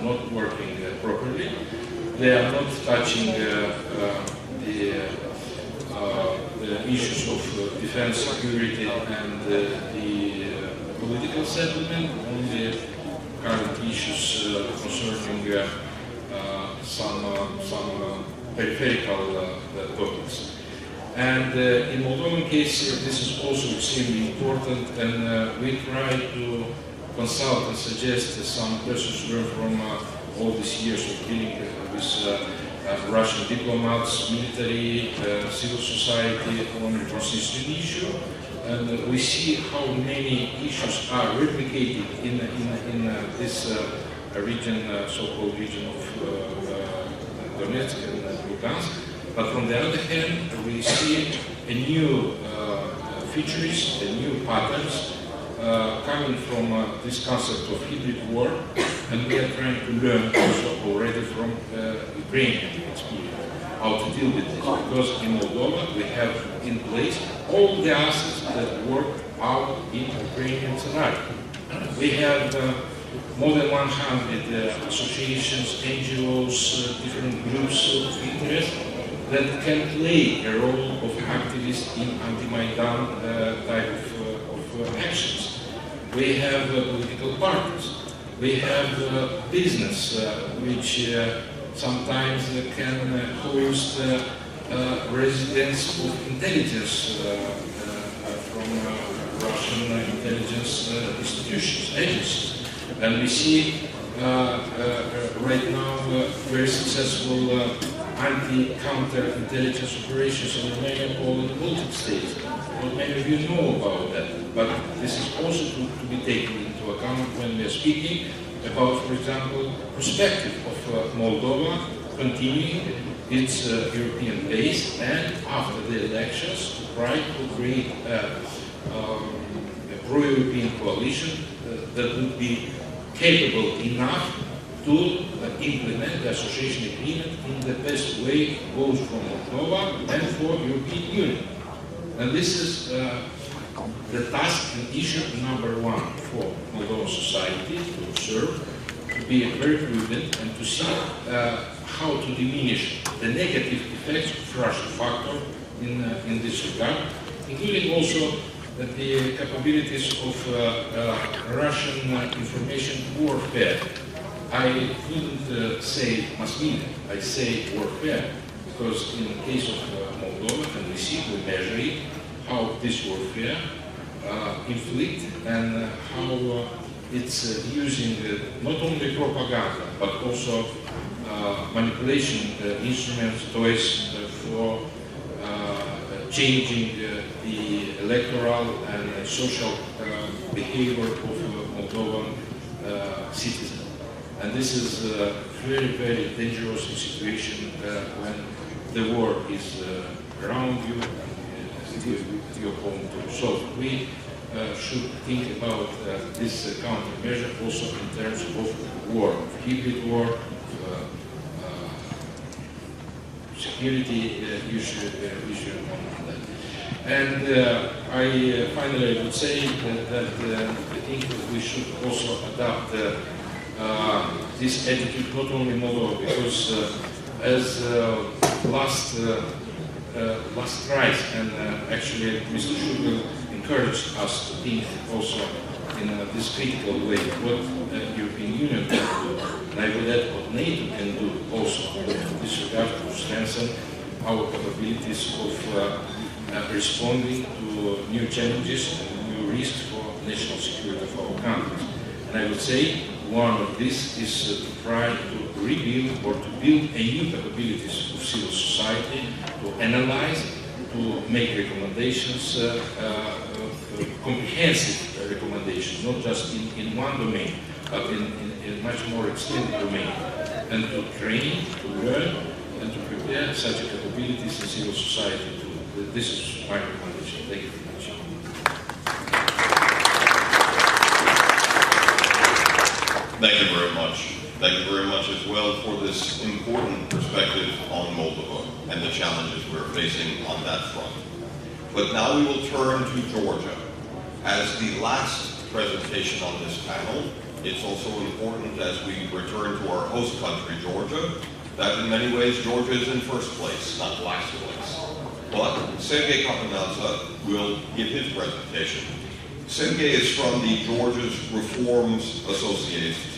not working properly. They are not touching the issues of defense, security, and the political settlement, only current issues concerning some peripheral topics. And in Moldovan case, this is also extremely important, and we try to consult and suggest some lessons learned from all these years of dealing with Russian diplomats, military, civil society on the Transnistrian issue. And we see how many issues are replicated in this region, so-called region of Donetsk and Lugansk. But on the other hand, we see a new features, a new patterns coming from this concept of hybrid war, and we are trying to learn also already from Ukrainian experience how to deal with this. Because in Moldova we have in place all the assets that work out in Ukrainian scenario. We have more than 100 associations, NGOs, different groups of interest that can play a role of activists in anti-Maidan type of actions. We have political parties. We have business, which sometimes can host residents of intelligence from Russian intelligence institutions, agencies. And we see right now very successful anti-counter-intelligence operations in Armenia, Poland, and Baltic states. Not many of you know about that, but this is also to be taken into account when we are speaking about, for example, perspective of Moldova continuing its European base, and after the elections to try to create a pro-European coalition that would be capable enough to implement the association agreement in the best way, both for Moldova and for European Union. And this is the task and issue number one for Moldovan society to observe, to be very prudent and to see how to diminish the negative effects of Russian factor in this regard, including also the capabilities of Russian information warfare. I couldn't say mass media, I say warfare, because in the case of Moldova, and we see, we measure it, how this warfare inflict and how it's using not only propaganda but also manipulation instruments, toys for changing the electoral and social behavior of Moldovan citizens. And this is a very, very dangerous situation when the war is around you and your home too. So we should think about this countermeasure also in terms of war, hybrid war, security issue on that. And I finally would say that I think that we should also adopt this attitude not only in Moldova, because as last rise, and actually Mr. Shuebel encouraged us to think also in this critical way what European Union can do, and I would add what NATO can do also in this regard to strengthen our capabilities of responding to new challenges and new risks for national security of our countries. And I would say one of these is to try to rebuild or to build a new capabilities of civil society, to analyze, to make recommendations, comprehensive recommendations, not just in one domain, but in much more extended domain, and to train, to learn, and to prepare such capabilities in civil society too. This is my recommendation. Thank you very much. Thank you very much. Thank you very much as well for this important perspective on Moldova and the challenges we're facing on that front. But now we will turn to Georgia. As the last presentation on this panel, it's also important as we return to our host country, Georgia, that in many ways Georgia is in first place, not last place. But Sergi Kapanadze will give his presentation. Sergi is from the Georgia's Reforms Association,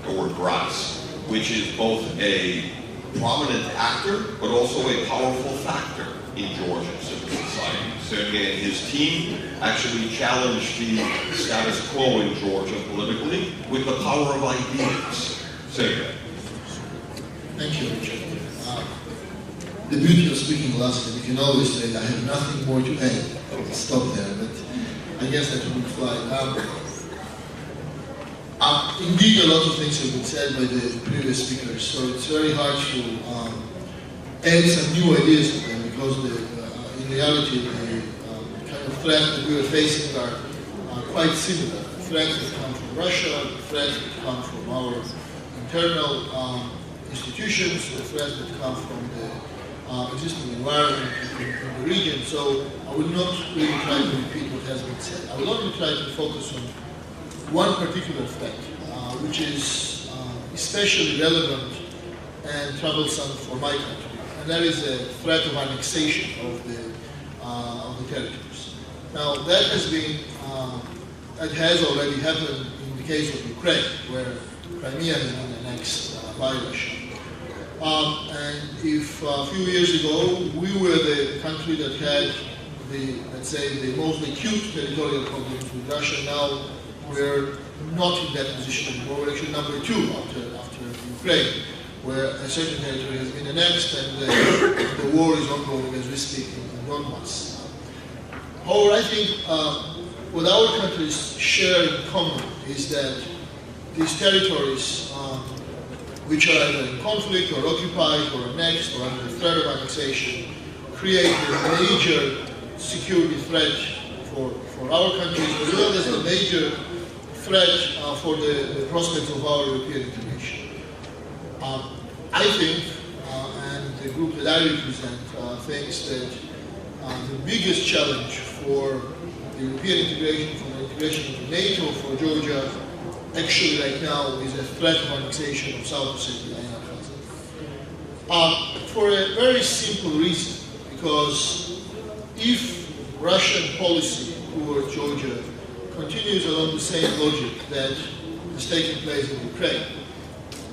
or GRAS, which is both a prominent actor, but also a powerful factor in Georgian civil society. Sergi and his team actually challenged the status quo in Georgia politically with the power of ideas. Sergi. Thank you, Richard. The beauty of speaking last, you can always say, I have nothing more to add. I'll stop there, but I guess that would fly. Indeed, a lot of things have been said by the previous speakers, so it's very hard to add some new ideas to them, because in reality, the kind of threats that we are facing are quite similar. Threats that come from Russia, threats that come from our internal institutions, the threats that come from the existing environment in the region. So I will not really try to repeat what has been said. I will only try to focus on one particular threat, which is especially relevant and troublesome for my country, and that is the threat of annexation of the territories. Now, that has already happened in the case of Ukraine, where Crimea has been annexed by Russia. And if a few years ago we were the country that had let's say, the most acute territorial problems with Russia, now we're not in that position anymore. We're actually number 2 after Ukraine, where a certain territory has been annexed and the war is ongoing as we speak in Donbass. However, I think what our countries share in common is that these territories, which are either in conflict or occupied or annexed or under the threat of annexation, create a major security threat for our countries, as well as a major threat for the prospects of our European integration. I think, and the group that I represent thinks that the biggest challenge for the European integration, for the integration into NATO, for Georgia, actually right now is a threat of annexation of South Ossetia and Abkhazia. For a very simple reason, because if Russian policy toward Georgia continues along the same logic that has taken place in Ukraine,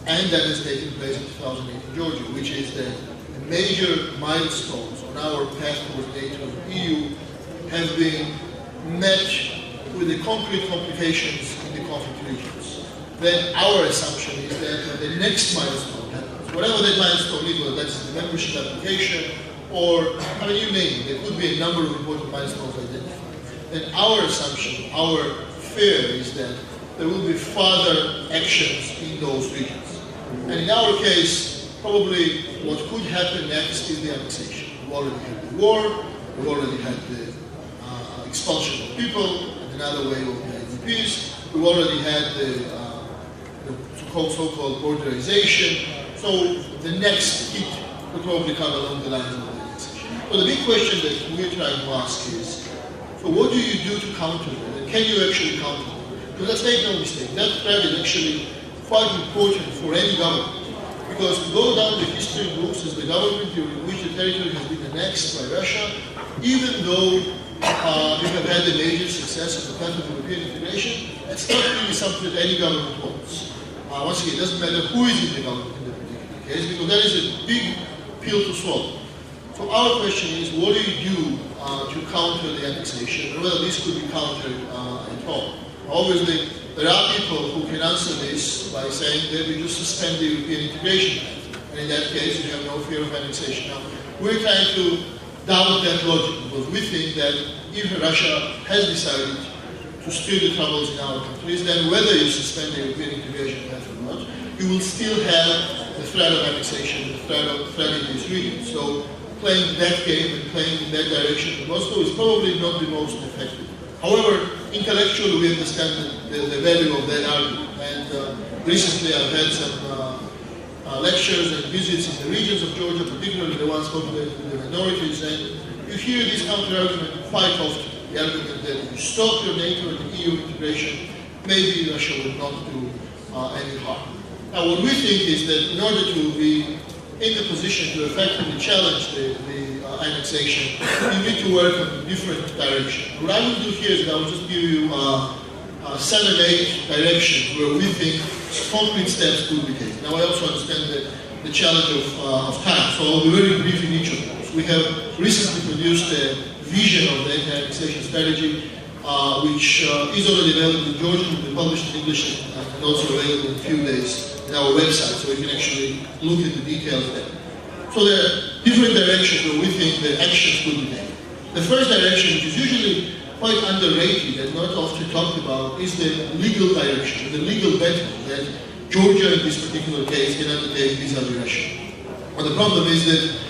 and that has taken place in 2008 in Georgia, which is that the major milestones on our path towards NATO and EU have been met with the concrete complications in the conflict regions, then our assumption is that the next milestone happens. Whatever that milestone is, whether that's the membership application or, I mean, you name it, there could be a number of important milestones identified. Then our assumption, our fear is that there will be further actions in those regions. And in our case, probably what could happen next is the annexation. We've already had the war, we've already had the expulsion of people, and another wave of the IDPs. We've already had the so-called borderization. So the next hit will probably come along the lines of the annexation. So the big question that we're trying to ask is, so what do you do to counter that? And can you actually counter that? Because let's make no mistake, that threat is actually quite important for any government. Because we go down the history books as the government in which the territory has been annexed by Russia, even though we have had a major success of the path of European integration, it's not really something that any government wants. Once again, it doesn't matter who is in the government in the particular case, because that is a big pill to swallow. So our question is, what do you do to counter the annexation, and whether this could be countered at all? Obviously, there are people who can answer this by saying that we just suspend the European integration, and in that case, you have no fear of annexation. Now, we're trying to doubt that logic, because we think that if Russia has decided to stir the troubles in our countries, then whether you suspend the European integration path or not, you will still have the threat of annexation, the threat in these regions. So playing that game and playing in that direction in Moscow is probably not the most effective. However, intellectually we understand the value of that argument. And recently I've had some lectures and visits in the regions of Georgia, particularly the ones populated with the minorities, and you hear this counter-argument quite often. The argument that if you stop your NATO and EU integration, maybe Russia will not do any harm. Now what we think is that in order to be in the position to effectively challenge the annexation, you need to work in a different direction. What I will do here is that I will just give you 7, 8 directions where we think concrete steps could be taken. Now I also understand the challenge of time, so I'll be very brief in each of those. We have recently produced a vision of the anti-annexation strategy, which is already available in Georgian, will be published in English, and also available in a few days on our website, so you can actually look at the details there. So there are different directions where we think the actions could be taken. The first direction, which is usually quite underrated and not often talked about, is the legal direction, the legal battle that Georgia in this particular case can undertake vis-a-vis Russia. But the problem is that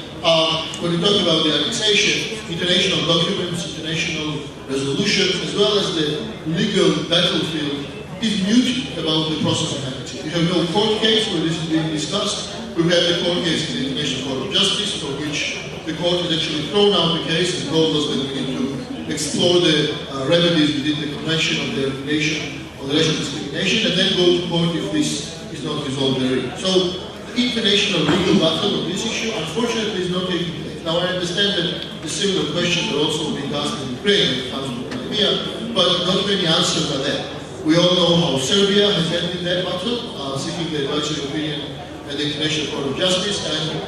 when we talk about the annexation, international documents, international resolutions, as well as the legal battlefield is mute about the process of annexation. We have no court case where this is being discussed. We've had the court case in the International Court of Justice, for which the court has actually thrown out the case and told us that we need to explore the remedies within the Convention of the Elimination of the Racial Discrimination, and then go to court if this is not resolved there. So international legal battle on this issue, unfortunately, is not taking place. Now, I understand that the similar questions are also being asked in Ukraine when it comes to Crimea, but not many answers are there. We all know how Serbia has ended that battle, seeking the advisory opinion at the International Court of Justice, and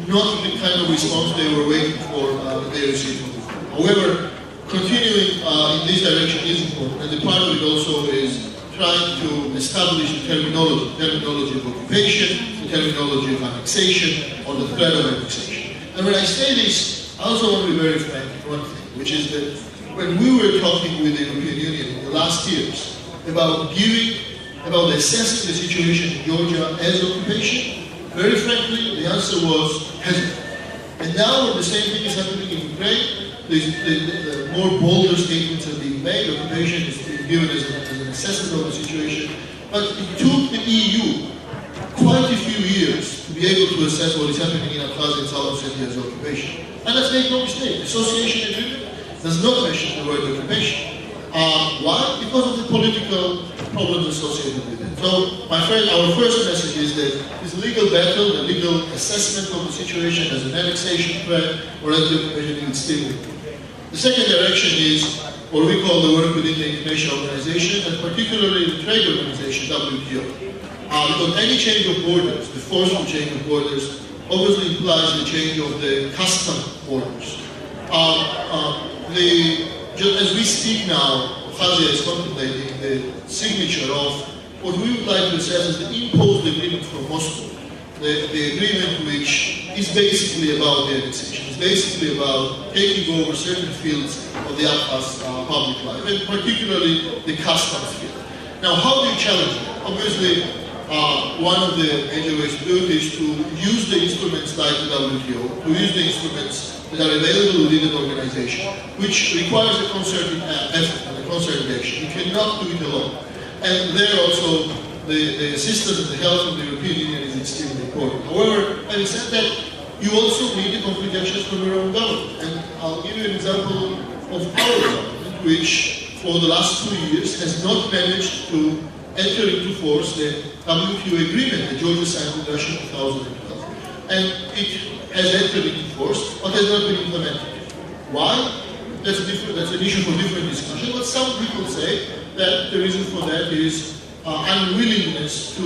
not the kind of response they were waiting for they received. However, continuing in this direction is important, and the part of it also is trying to establish the terminology of occupation, the terminology of annexation, or the threat of annexation. And when I say this, I also want to be very frank in one thing, which is that when we were talking with the European Union in the last years about assessing the situation in Georgia as occupation, very frankly, the answer was hesitant. And now when the same thing is happening in Ukraine, the more bolder statements are being made. Occupation is being given as an assessment of the situation. But it took the EU quite a few years to be able to assess what is happening in Abkhazia and South Ossetia as occupation. And let's make no mistake, the association agreement does not mention the word occupation. Why? Because of the political problems associated with it. So, our first message is that this legal battle, the legal assessment of the situation as an annexation threat or as the occupation needs still. The second direction is what we call the work within the international organizations, and particularly the trade organization, WTO. Because any change of borders, the forceful change of borders, obviously implies the change of the custom borders. As we speak now, Abkhazia is contemplating the signature of what we would like to assess as the imposed agreement from Moscow. The agreement which is basically about the annexation. It's basically about taking over certain fields of the Abkhaz public life, and particularly the customs field. Now, how do you challenge it? Obviously, one of the major ways to do it is to use the instruments like the WTO, to use the instruments that are available within an organization, which requires a concerted effort and a concerted action. You cannot do it alone. And there also, the assistance and the help of the European Union is extremely important. However, having said that, you also need a complete action from your own government. And I'll give you an example of our government, which for the last 2 years has not managed to enter into force the WTO agreement that Georgia signed with Russia in 2012. And it has entered into force, but has not been implemented. Why? That's an issue for different discussion, but some people say that the reason for that is unwillingness to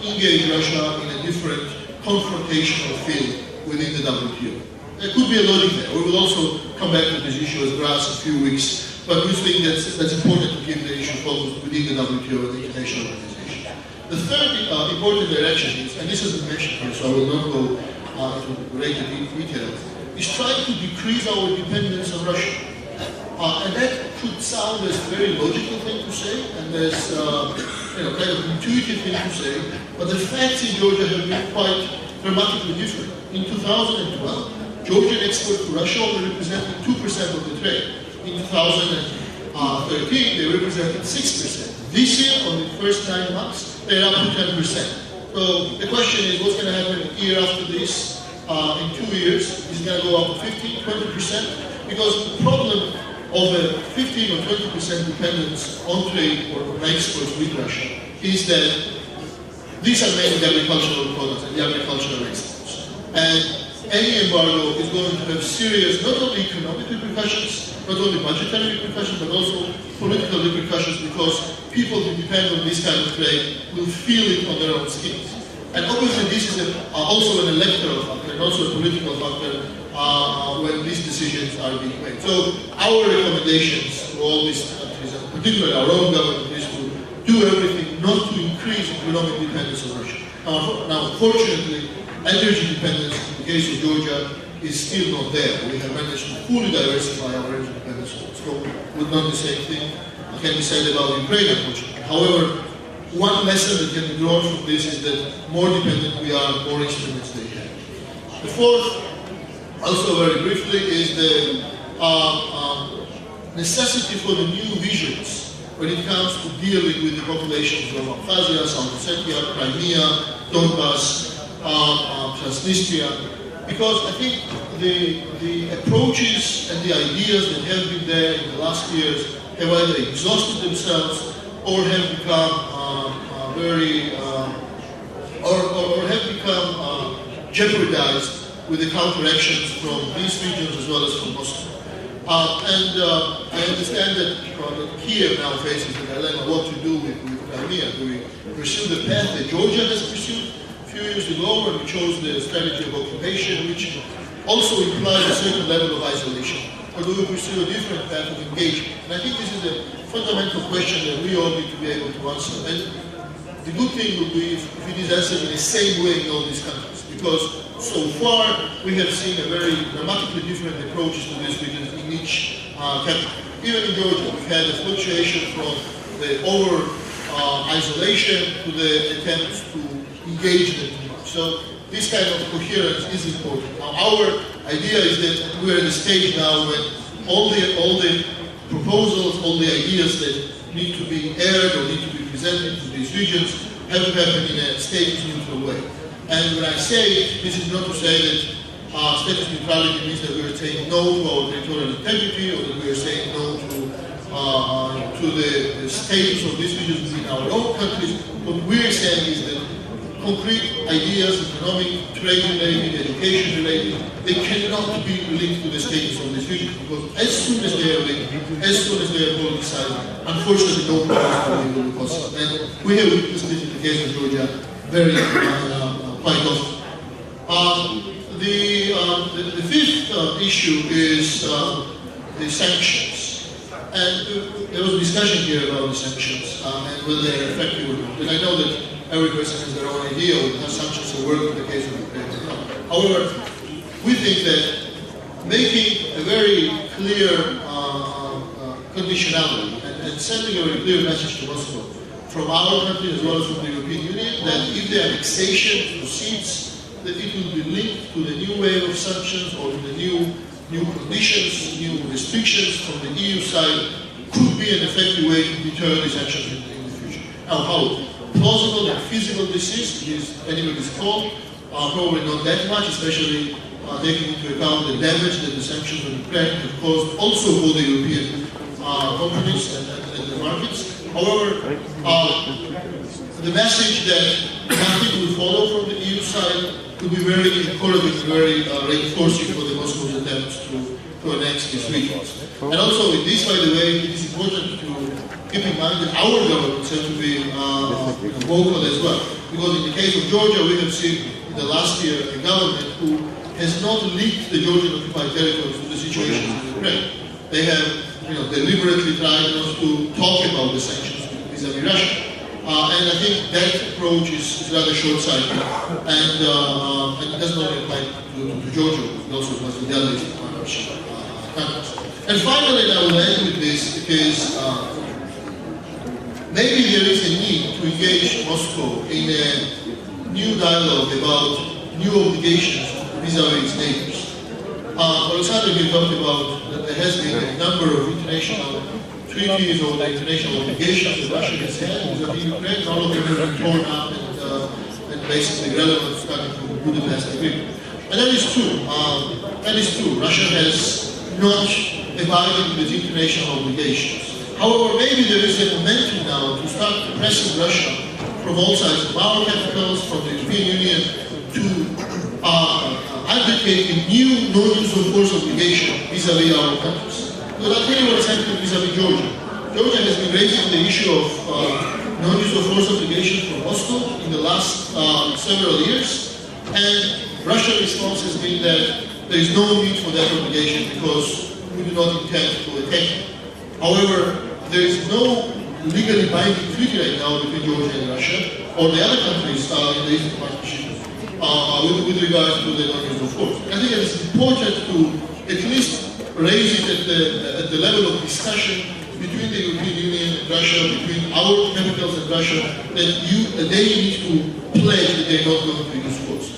engage Russia in a different confrontational field within the WTO. There could be a logic there. We will also come back to this issue as grass in a few weeks, but we think that's important to keep the issue focused within the WTO and the international organization. The third important direction is, and this has been mentioned here, so I will not go into greater detail, is trying to decrease our dependence on Russia. And that could sound as a very logical thing to say, and as kind of intuitive thing to say, but the facts in Georgia have been quite dramatically different. In 2012, Georgian exports to Russia only represented 2% of the trade. In 2013, they represented 6%. This year, on the first 9 months, they're up to 10%. So the question is, what's going to happen a year after this? In 2 years, is it going to go up to 15, 20%? Because the problem of a 15 or 20% dependence on trade or on exports with Russia is that these are mainly agricultural products and the agricultural exports. And any embargo is going to have serious, not only economic repercussions, not only budgetary repercussions, but also political repercussions, because people who depend on this kind of trade will feel it on their own skins. And obviously this is also an electoral factor and also a political factor when these decisions are being made. So our recommendations to all these countries, and particularly our own government, is to do everything not to increase economic dependence on Russia. Now, fortunately, energy dependence in the case of Georgia is still not there. We have managed to fully diversify our energy dependence. So would not the same thing can be said about Ukraine, unfortunately. However, one lesson that can be drawn from this is that more dependent we are, more instruments they have. The fourth, also very briefly, is the necessity for the new visions when it comes to dealing with the populations of Abkhazia, South Ossetia, Crimea, Donbass, Transnistria, because I think the approaches and the ideas that have been there in the last years have either exhausted themselves or have become jeopardized with the counteractions from these regions as well as from Moscow. I understand that Kiev now faces the dilemma what to do with Crimea. Do we pursue the path that Georgia has pursued a few years ago, when we chose the strategy of occupation, which also implies a certain level of isolation? Or do we pursue a different path of engagement? And I think this is a fundamental question that we all need to be able to answer. And the good thing would be if it is answered in the same way in all these countries, because so far we have seen a very dramatically different approaches to these regions in each capital. Even in Georgia, we've had a fluctuation from the over-isolation to the attempts to engage them too much. So this kind of coherence is important. Now, our idea is that we're at a stage now when all the proposals, all the ideas that need to be aired or need to be presented to these regions have to happen in a status-neutral way. And when I say this is not to say that status neutrality means that we are saying no to our territorial integrity, or that we are saying no to the status of these regions within our own countries. What we are saying is that concrete ideas, economic, trade-related, education-related, they cannot be linked to the status of these regions, because as soon as they are linked, as soon as they are politicized, unfortunately no progress will be possible. And we have witnessed this in the case of Georgia very quite often. The fifth issue is the sanctions. And there was a discussion here about the sanctions and whether they're effective or not. And I know that every person has their own idea of how sanctions will work in the case of Ukraine. However, we think that making a very clear conditionality and sending a very clear message to Moscow from our country as well as from the European Union that if the annexation proceeds, that it will be linked to the new wave of sanctions or to the new conditions, new restrictions from the EU side could be an effective way to deter the sanctions in the future. Now, how plausible and feasible this is anybody's call. Probably not that much, especially taking into account the damage that the sanctions on Ukraine have caused also for the European companies and the markets. However, the message that nothing will follow from the EU side could be very encouraging, very reinforcing for the Moscow's attempts to annex these regions. And also, in this, by the way, it is important to keep in mind that our governments have to be vocal as well. Because in the case of Georgia, we have seen in the last year a government who has not linked the Georgian occupied territories to the situation in Ukraine. They have deliberately tried not to talk about the sanctions vis-a-vis Russia. And I think that approach is rather short-sighted, and it does not apply to Georgia, it also applies to the other countries. And finally, I will end with this, because maybe there is a need to engage Moscow in a new dialogue about new obligations vis-a-vis its neighbors. Oleksandr here talked about that there has been a number of international treaties or the international obligations that Russia has had vis-a-vis Ukraine. All of them have been torn up and basically relevant starting from the Budapest Agreement. And that is true. That is true. Russia has not abided with its international obligations. However, maybe there is a momentum now to start pressing Russia from all sides, from our capitals, from the European Union, to advocate a new non-use of force obligation vis-a-vis our countries. But I'll tell you what's happening vis-a-vis Georgia. Georgia has been raising the issue of non-use of force obligation from Moscow in the last several years, and Russia's response has been that there is no need for that obligation because we do not intend to attack. However, there is no legally binding treaty right now between Georgia and Russia or the other countries in the Eastern Partnership with regards to the non-use of force. I think it is important to at least raise it at the level of discussion between the European Union and Russia, between our capitals and Russia, that they need to pledge that they are not going to use force.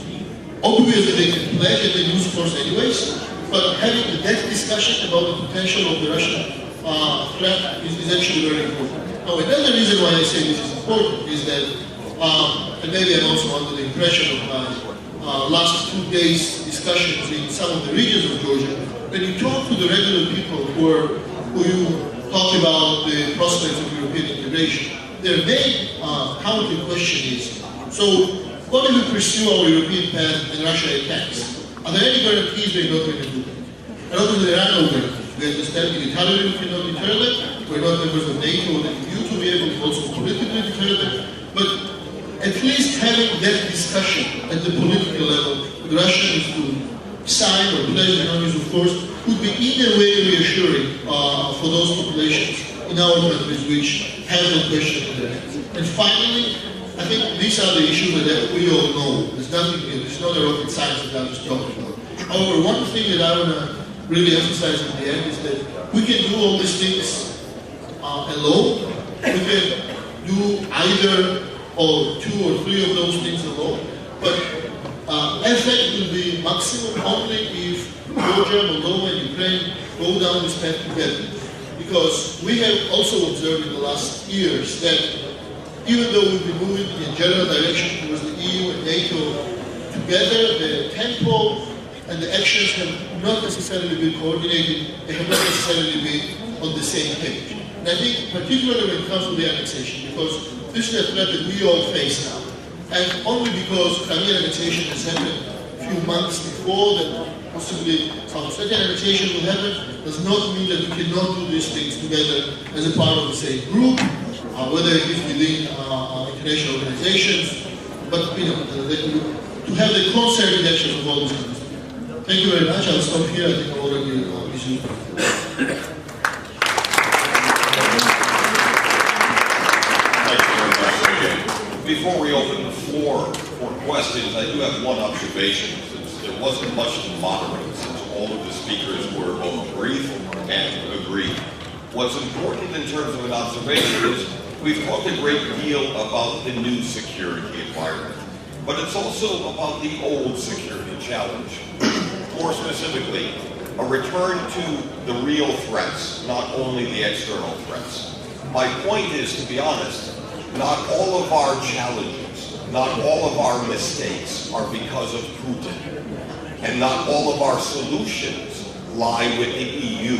Obviously, they can pledge that they use force anyways, but having that discussion about the potential of the Russian threat is actually very important. Now, another reason why I say this is important is that, and maybe I'm also under the impression of my last 2 days' discussions in some of the regions of Georgia, when you talk to the regular people who you talk about the prospects of European integration, their main counter question is, so what if we pursue our European path and Russia attacks? Are there any guarantees they're not going to do that? And obviously there are no guarantees. We understand militarily we cannot deter them, we're not members of NATO or the EU to be able to also politically deter them, but at least having that discussion at the political level with Russia is to sign or pledge the non-use of force would be in a way reassuring for those populations in our countries which have no question in their hands. And finally, I think these are the issues that we all know. There's nothing new. It's not a rocket science that I'm just talking about. However, one thing that I want to really emphasize at the end is that we can do all these things alone. We can do either or 2 or 3 of those things alone. But effect will be maximum only if Georgia, Moldova, and Ukraine go down this path together. Because we have also observed in the last years that even though we've been moving in a general direction towards the EU and NATO together, the tempo and the actions have not necessarily been coordinated, they have not necessarily been on the same page. And I think particularly when it comes to the annexation, because this is a threat that we all face now. And only because Crimean annexation has happened a few months before that possibly South Ossetian annexation will happen, does not mean that we cannot do these things together as a part of the same group, whether it is within international organizations, but to have the concerted actions of all these countries. Thank you very much. I'll stop here. I think I've already resumed. questions, I do have one observation, since there wasn't much to moderate, since all of the speakers were both brief and agreed. What's important in terms of an observation is we've talked a great deal about the new security environment, but it's also about the old security challenge. More specifically, a return to the real threats, not only the external threats. My point is, to be honest, not all of our challenges, not all of our mistakes are because of Putin, and not all of our solutions lie with the EU.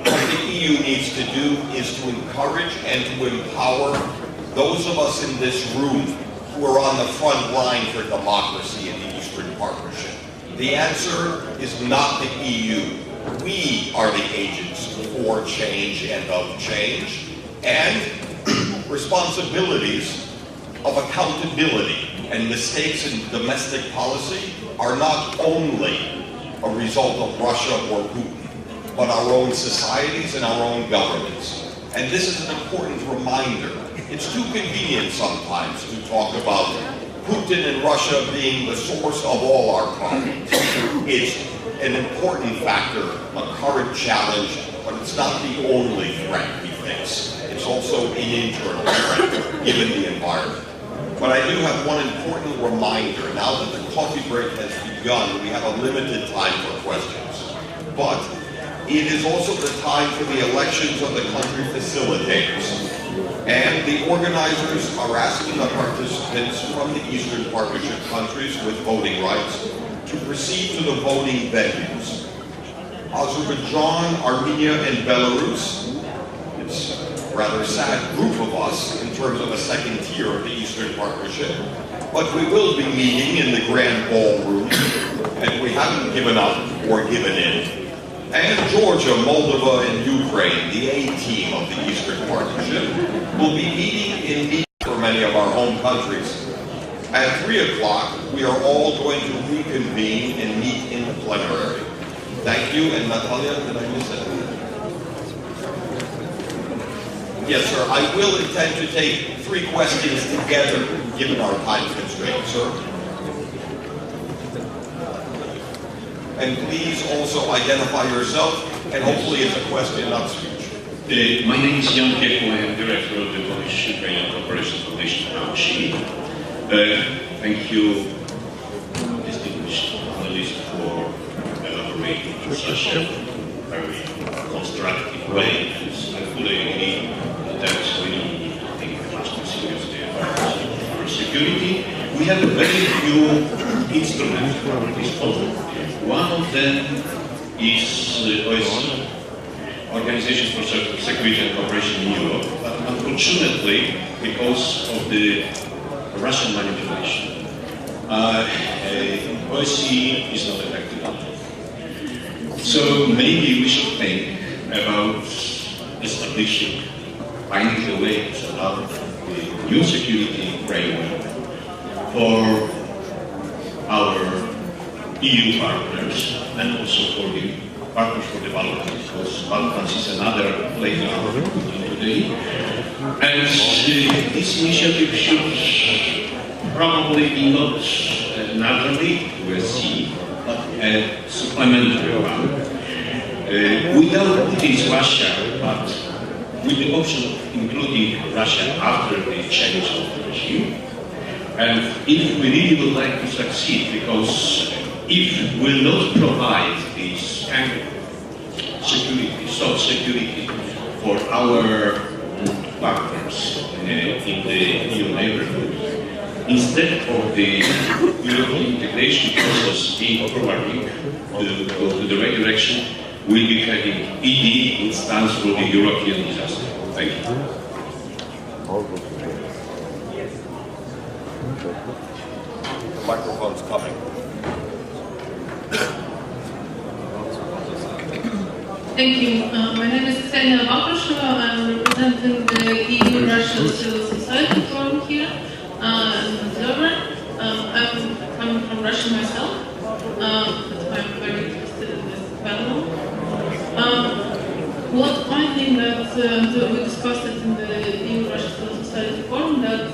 What the EU needs to do is to encourage and to empower those of us in this room who are on the front line for democracy in the Eastern Partnership. The answer is not the EU. We are the agents for change and of change, and responsibilities of accountability and mistakes in domestic policy are not only a result of Russia or Putin, but our own societies and our own governments. And this is an important reminder. It's too convenient sometimes to talk about Putin and Russia being the source of all our problems. It's an important factor, a current challenge, but it's not the only threat we face. It's also an internal threat, given the environment. But I do have one important reminder. Now that the coffee break has begun, we have a limited time for questions. But it is also the time for the elections of the country facilitators. And the organizers are asking the participants from the Eastern Partnership countries with voting rights to proceed to the voting venues. Azerbaijan, Armenia, and Belarus, it's a rather sad group of us in terms of a second tier of the Eastern Partnership, but we will be meeting in the grand ballroom, and we haven't given up or given in. And Georgia, Moldova, and Ukraine, the A-team of the Eastern Partnership, will be meeting in Minsk for many of our home countries. At 3 o'clock, we are all going to reconvene and meet in the plenary. Thank you, and Natalia, did I miss it? Yes, sir, I will intend to take 3 questions together, given our time constraints, sir. And please also identify yourself, and hopefully it's a question, not speech. My name is Jan Kiechel, I am director of the Polish-Ukrainian Cooperation Foundation Foundation. Thank you, distinguished panelists, for elaborating in such a very constructive way. I fully agree that we need to take much more seriously about our security. We have a very few instruments at our disposal. One of them is OSCE, Organization for Security and Cooperation in Europe, but unfortunately, because of the Russian manipulation, OSCE is not effective enough. So maybe we should think about establishing, finding a way to set up a new security framework for our EU partners and also for the partners for development, because Balkans is another flavor into the EU. And this initiative should probably be not naturally OSCE, but a supplementary one. Without Putin's Russia, but with the option of including Russia after the change of the regime. And if we really would like to succeed, because if we will not provide this kind of security, soft security for our partners in the EU neighborhood, instead of the European integration process being forwarding to go to the right direction, we'll be having ED, it stands for the European disaster. Thank you. The microphone's coming. Thank you. My name is Ksenia Vakusheva. I'm representing the EU-Russia Civil Society Forum here, as an observer. I'm coming from Russia myself. That's why I'm very interested in this panel. What I think that we discussed it in the EU-Russia Civil Society Forum, that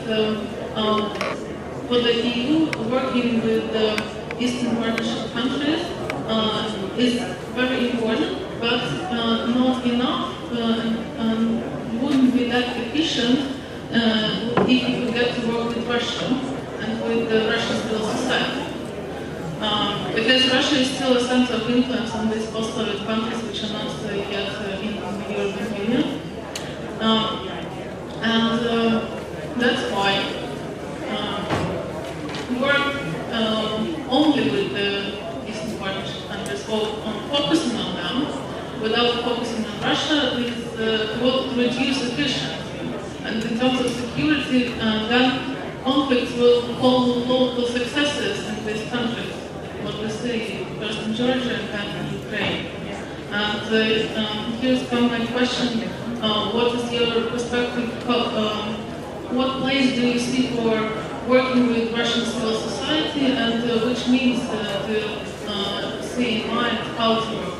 for the EU, working with the Eastern Partnership countries is very important, but not enough, wouldn't be that efficient if you forget to work with Russia and with the Russian civil society. Because Russia is still a center of influence on these post-Soviet countries which are not yet in the European Union. That's why work only with the Eastern Partnership countries or focusing on them without focusing on Russia will reduce efficiency. And in terms of security, then conflicts will follow local successes in these countries. What we see first in Georgia and then in Ukraine. And here's come my question: what is your perspective? What place do you see for working with Russian civil society, and which means to see in mind how to work?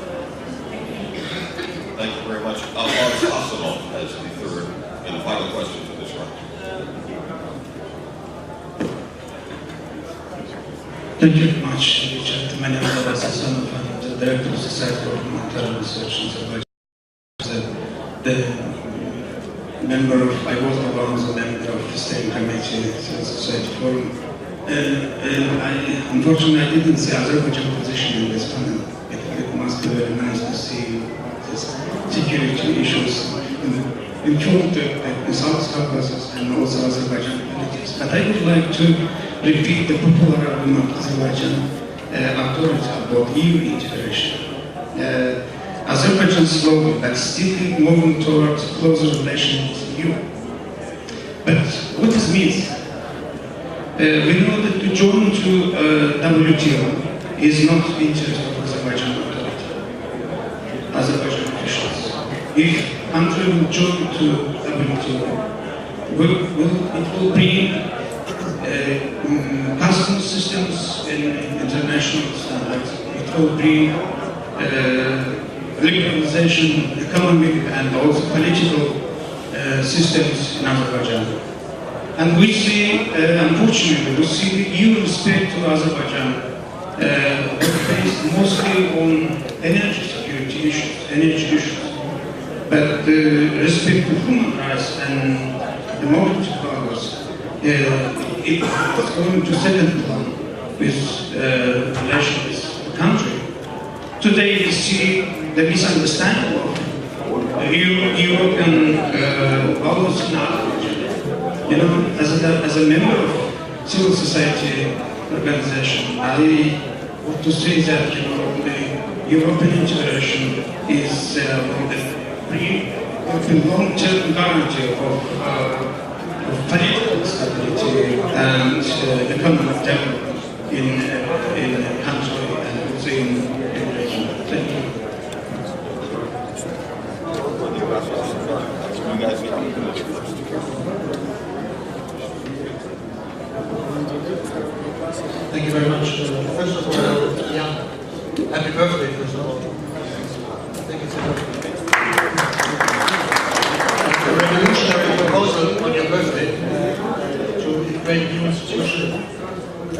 Thank you very much. Oleksandr as the third and final question for this round. Thank you very much, Richard. My name is Oleksandr. I'm the Director of the Society for Humanitarian Research in Azerbaijan. I was one of the members of the Steering Committee of the Society Forum. Unfortunately, I didn't see Azerbaijan position in this panel. I think it must be very nice to see these security issues in front of South Caucasus and also Azerbaijan politics. But I would like to repeat the popular argument of Azerbaijan authorities about EU integration. Azerbaijan is slowly but steadily moving towards closer relations with the EU. But what this means? We know that to join to WTO is not the interest of Azerbaijan authority, Azerbaijan officials. If country will join to WTO, it will bring customs systems in international standards. It will bring liberalization, economic and also political systems in Azerbaijan. And we see, unfortunately, we see the EU respect to Azerbaijan based mostly on energy security issues, but the respect to human rights and democratic values it's going to second plan with relations with the country. Today we see the misunderstanding of European values in Azerbaijan. You know, as a member of civil society organization, I want to say that the European integration is the long-term guarantee of political stability and economic development in a country and within the region. Thank you. Thank you very much. First of all, happy birthday, first of all. Thank you so much. The revolutionary proposal on your birthday to create a new institution.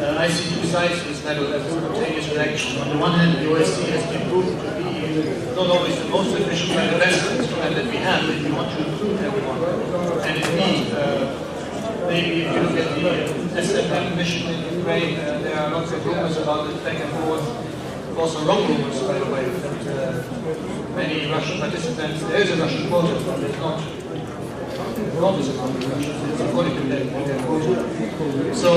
I see two sides to this medal as a spontaneous reaction. On the one hand, the OSCE has been proven to be not always the most efficient and the best instrument that we have if we want to include everyone. And indeed, maybe if you look at the SFM mission in Ukraine, there are lots of rumors about it back and forth. Also wrong rumors, by the way, that many Russian participants, there is a Russian quota, but it's not promise about the Russians, it's according to their quota. So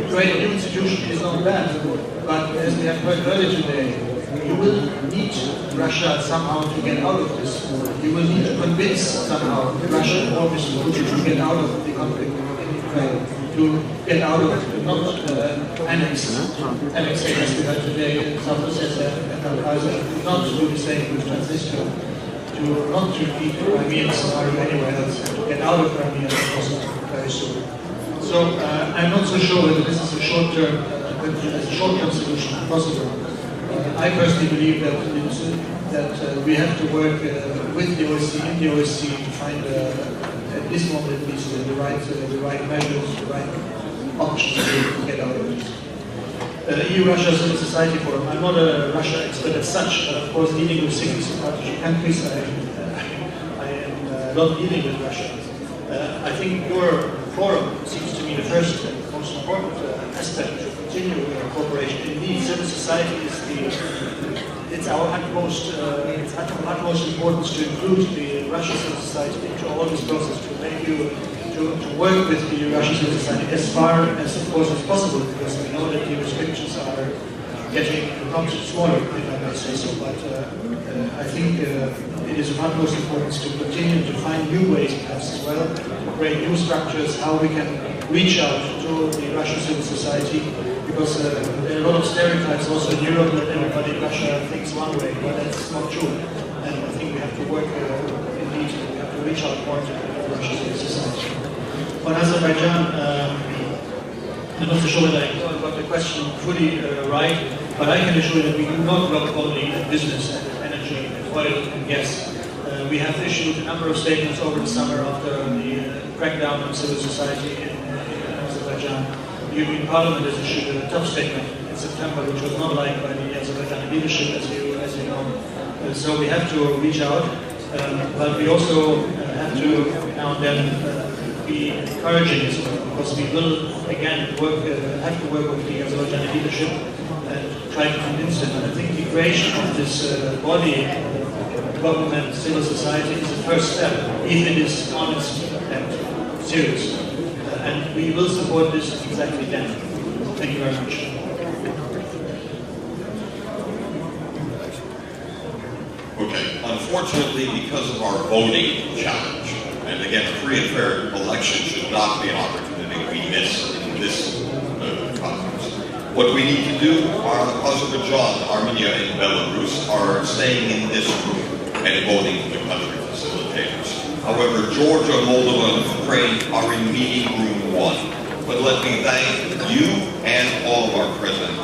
create a new institution is not bad, but as we have heard earlier today, you will need Russia somehow to get out of this. You will need to convince somehow Russia or Mr. Putin to get out of the conflict in Ukraine, to get out of not annexation as we heard today in South Ossetia and Abkhazia, not to do the same with Transnistria, to not repeat the Crimean scenario anywhere else, and to get out of Crimea also very soon. So I'm not so sure whether this is a short-term solution possible. I personally believe that we have to work with the OSCE, in the OSCE, to find at this moment at least the right measures, the right options to get out of it. EU-Russia Civil Society Forum. I'm not a Russia expert as such, but of course dealing with civil partnership countries, I am not dealing with Russia. I think your forum seems to me the first and most important aspect to continue cooperation. Indeed, civil society is it's our utmost importance to include the Russian civil society into all this process, to make to work with the Russian civil society as far as, of course, as possible, because we know that the restrictions are getting not smaller, if I may say so. But I think it is of utmost importance to continue to find new ways, perhaps as well, to create new structures, how we can reach out to the Russian civil society, because there are a lot of stereotypes also in Europe that everybody in Russia thinks one way, but that's not true. And I think we have to work indeed, we have to reach out more to the Russian civil society. On Azerbaijan, I'm not so sure that I got the question fully right, but I can assure you that we do not look only at business and at energy, and oil and gas. We have issued a number of statements over the summer after the crackdown on civil society in Azerbaijan. The European Parliament has issued a tough statement in September, which was not liked by the Azerbaijani leadership, as you know. So we have to reach out, but we also have to now and then be encouraging as well, because we will again have to work with the Azerbaijani leadership and try to convince them. And I think the creation of this body, government, civil society, is the first step, if it is honest and serious. And we will support this exactly then. Thank you very much. Okay, unfortunately, because of our voting challenge, and again, a free and fair election should not be an opportunity we miss in this conference. What we need to do are Azerbaijan, Armenia, and Belarus are staying in this room and voting for the country facilitators. However, Georgia, Moldova, and Ukraine are in meeting room 1. But let me thank you and all of our present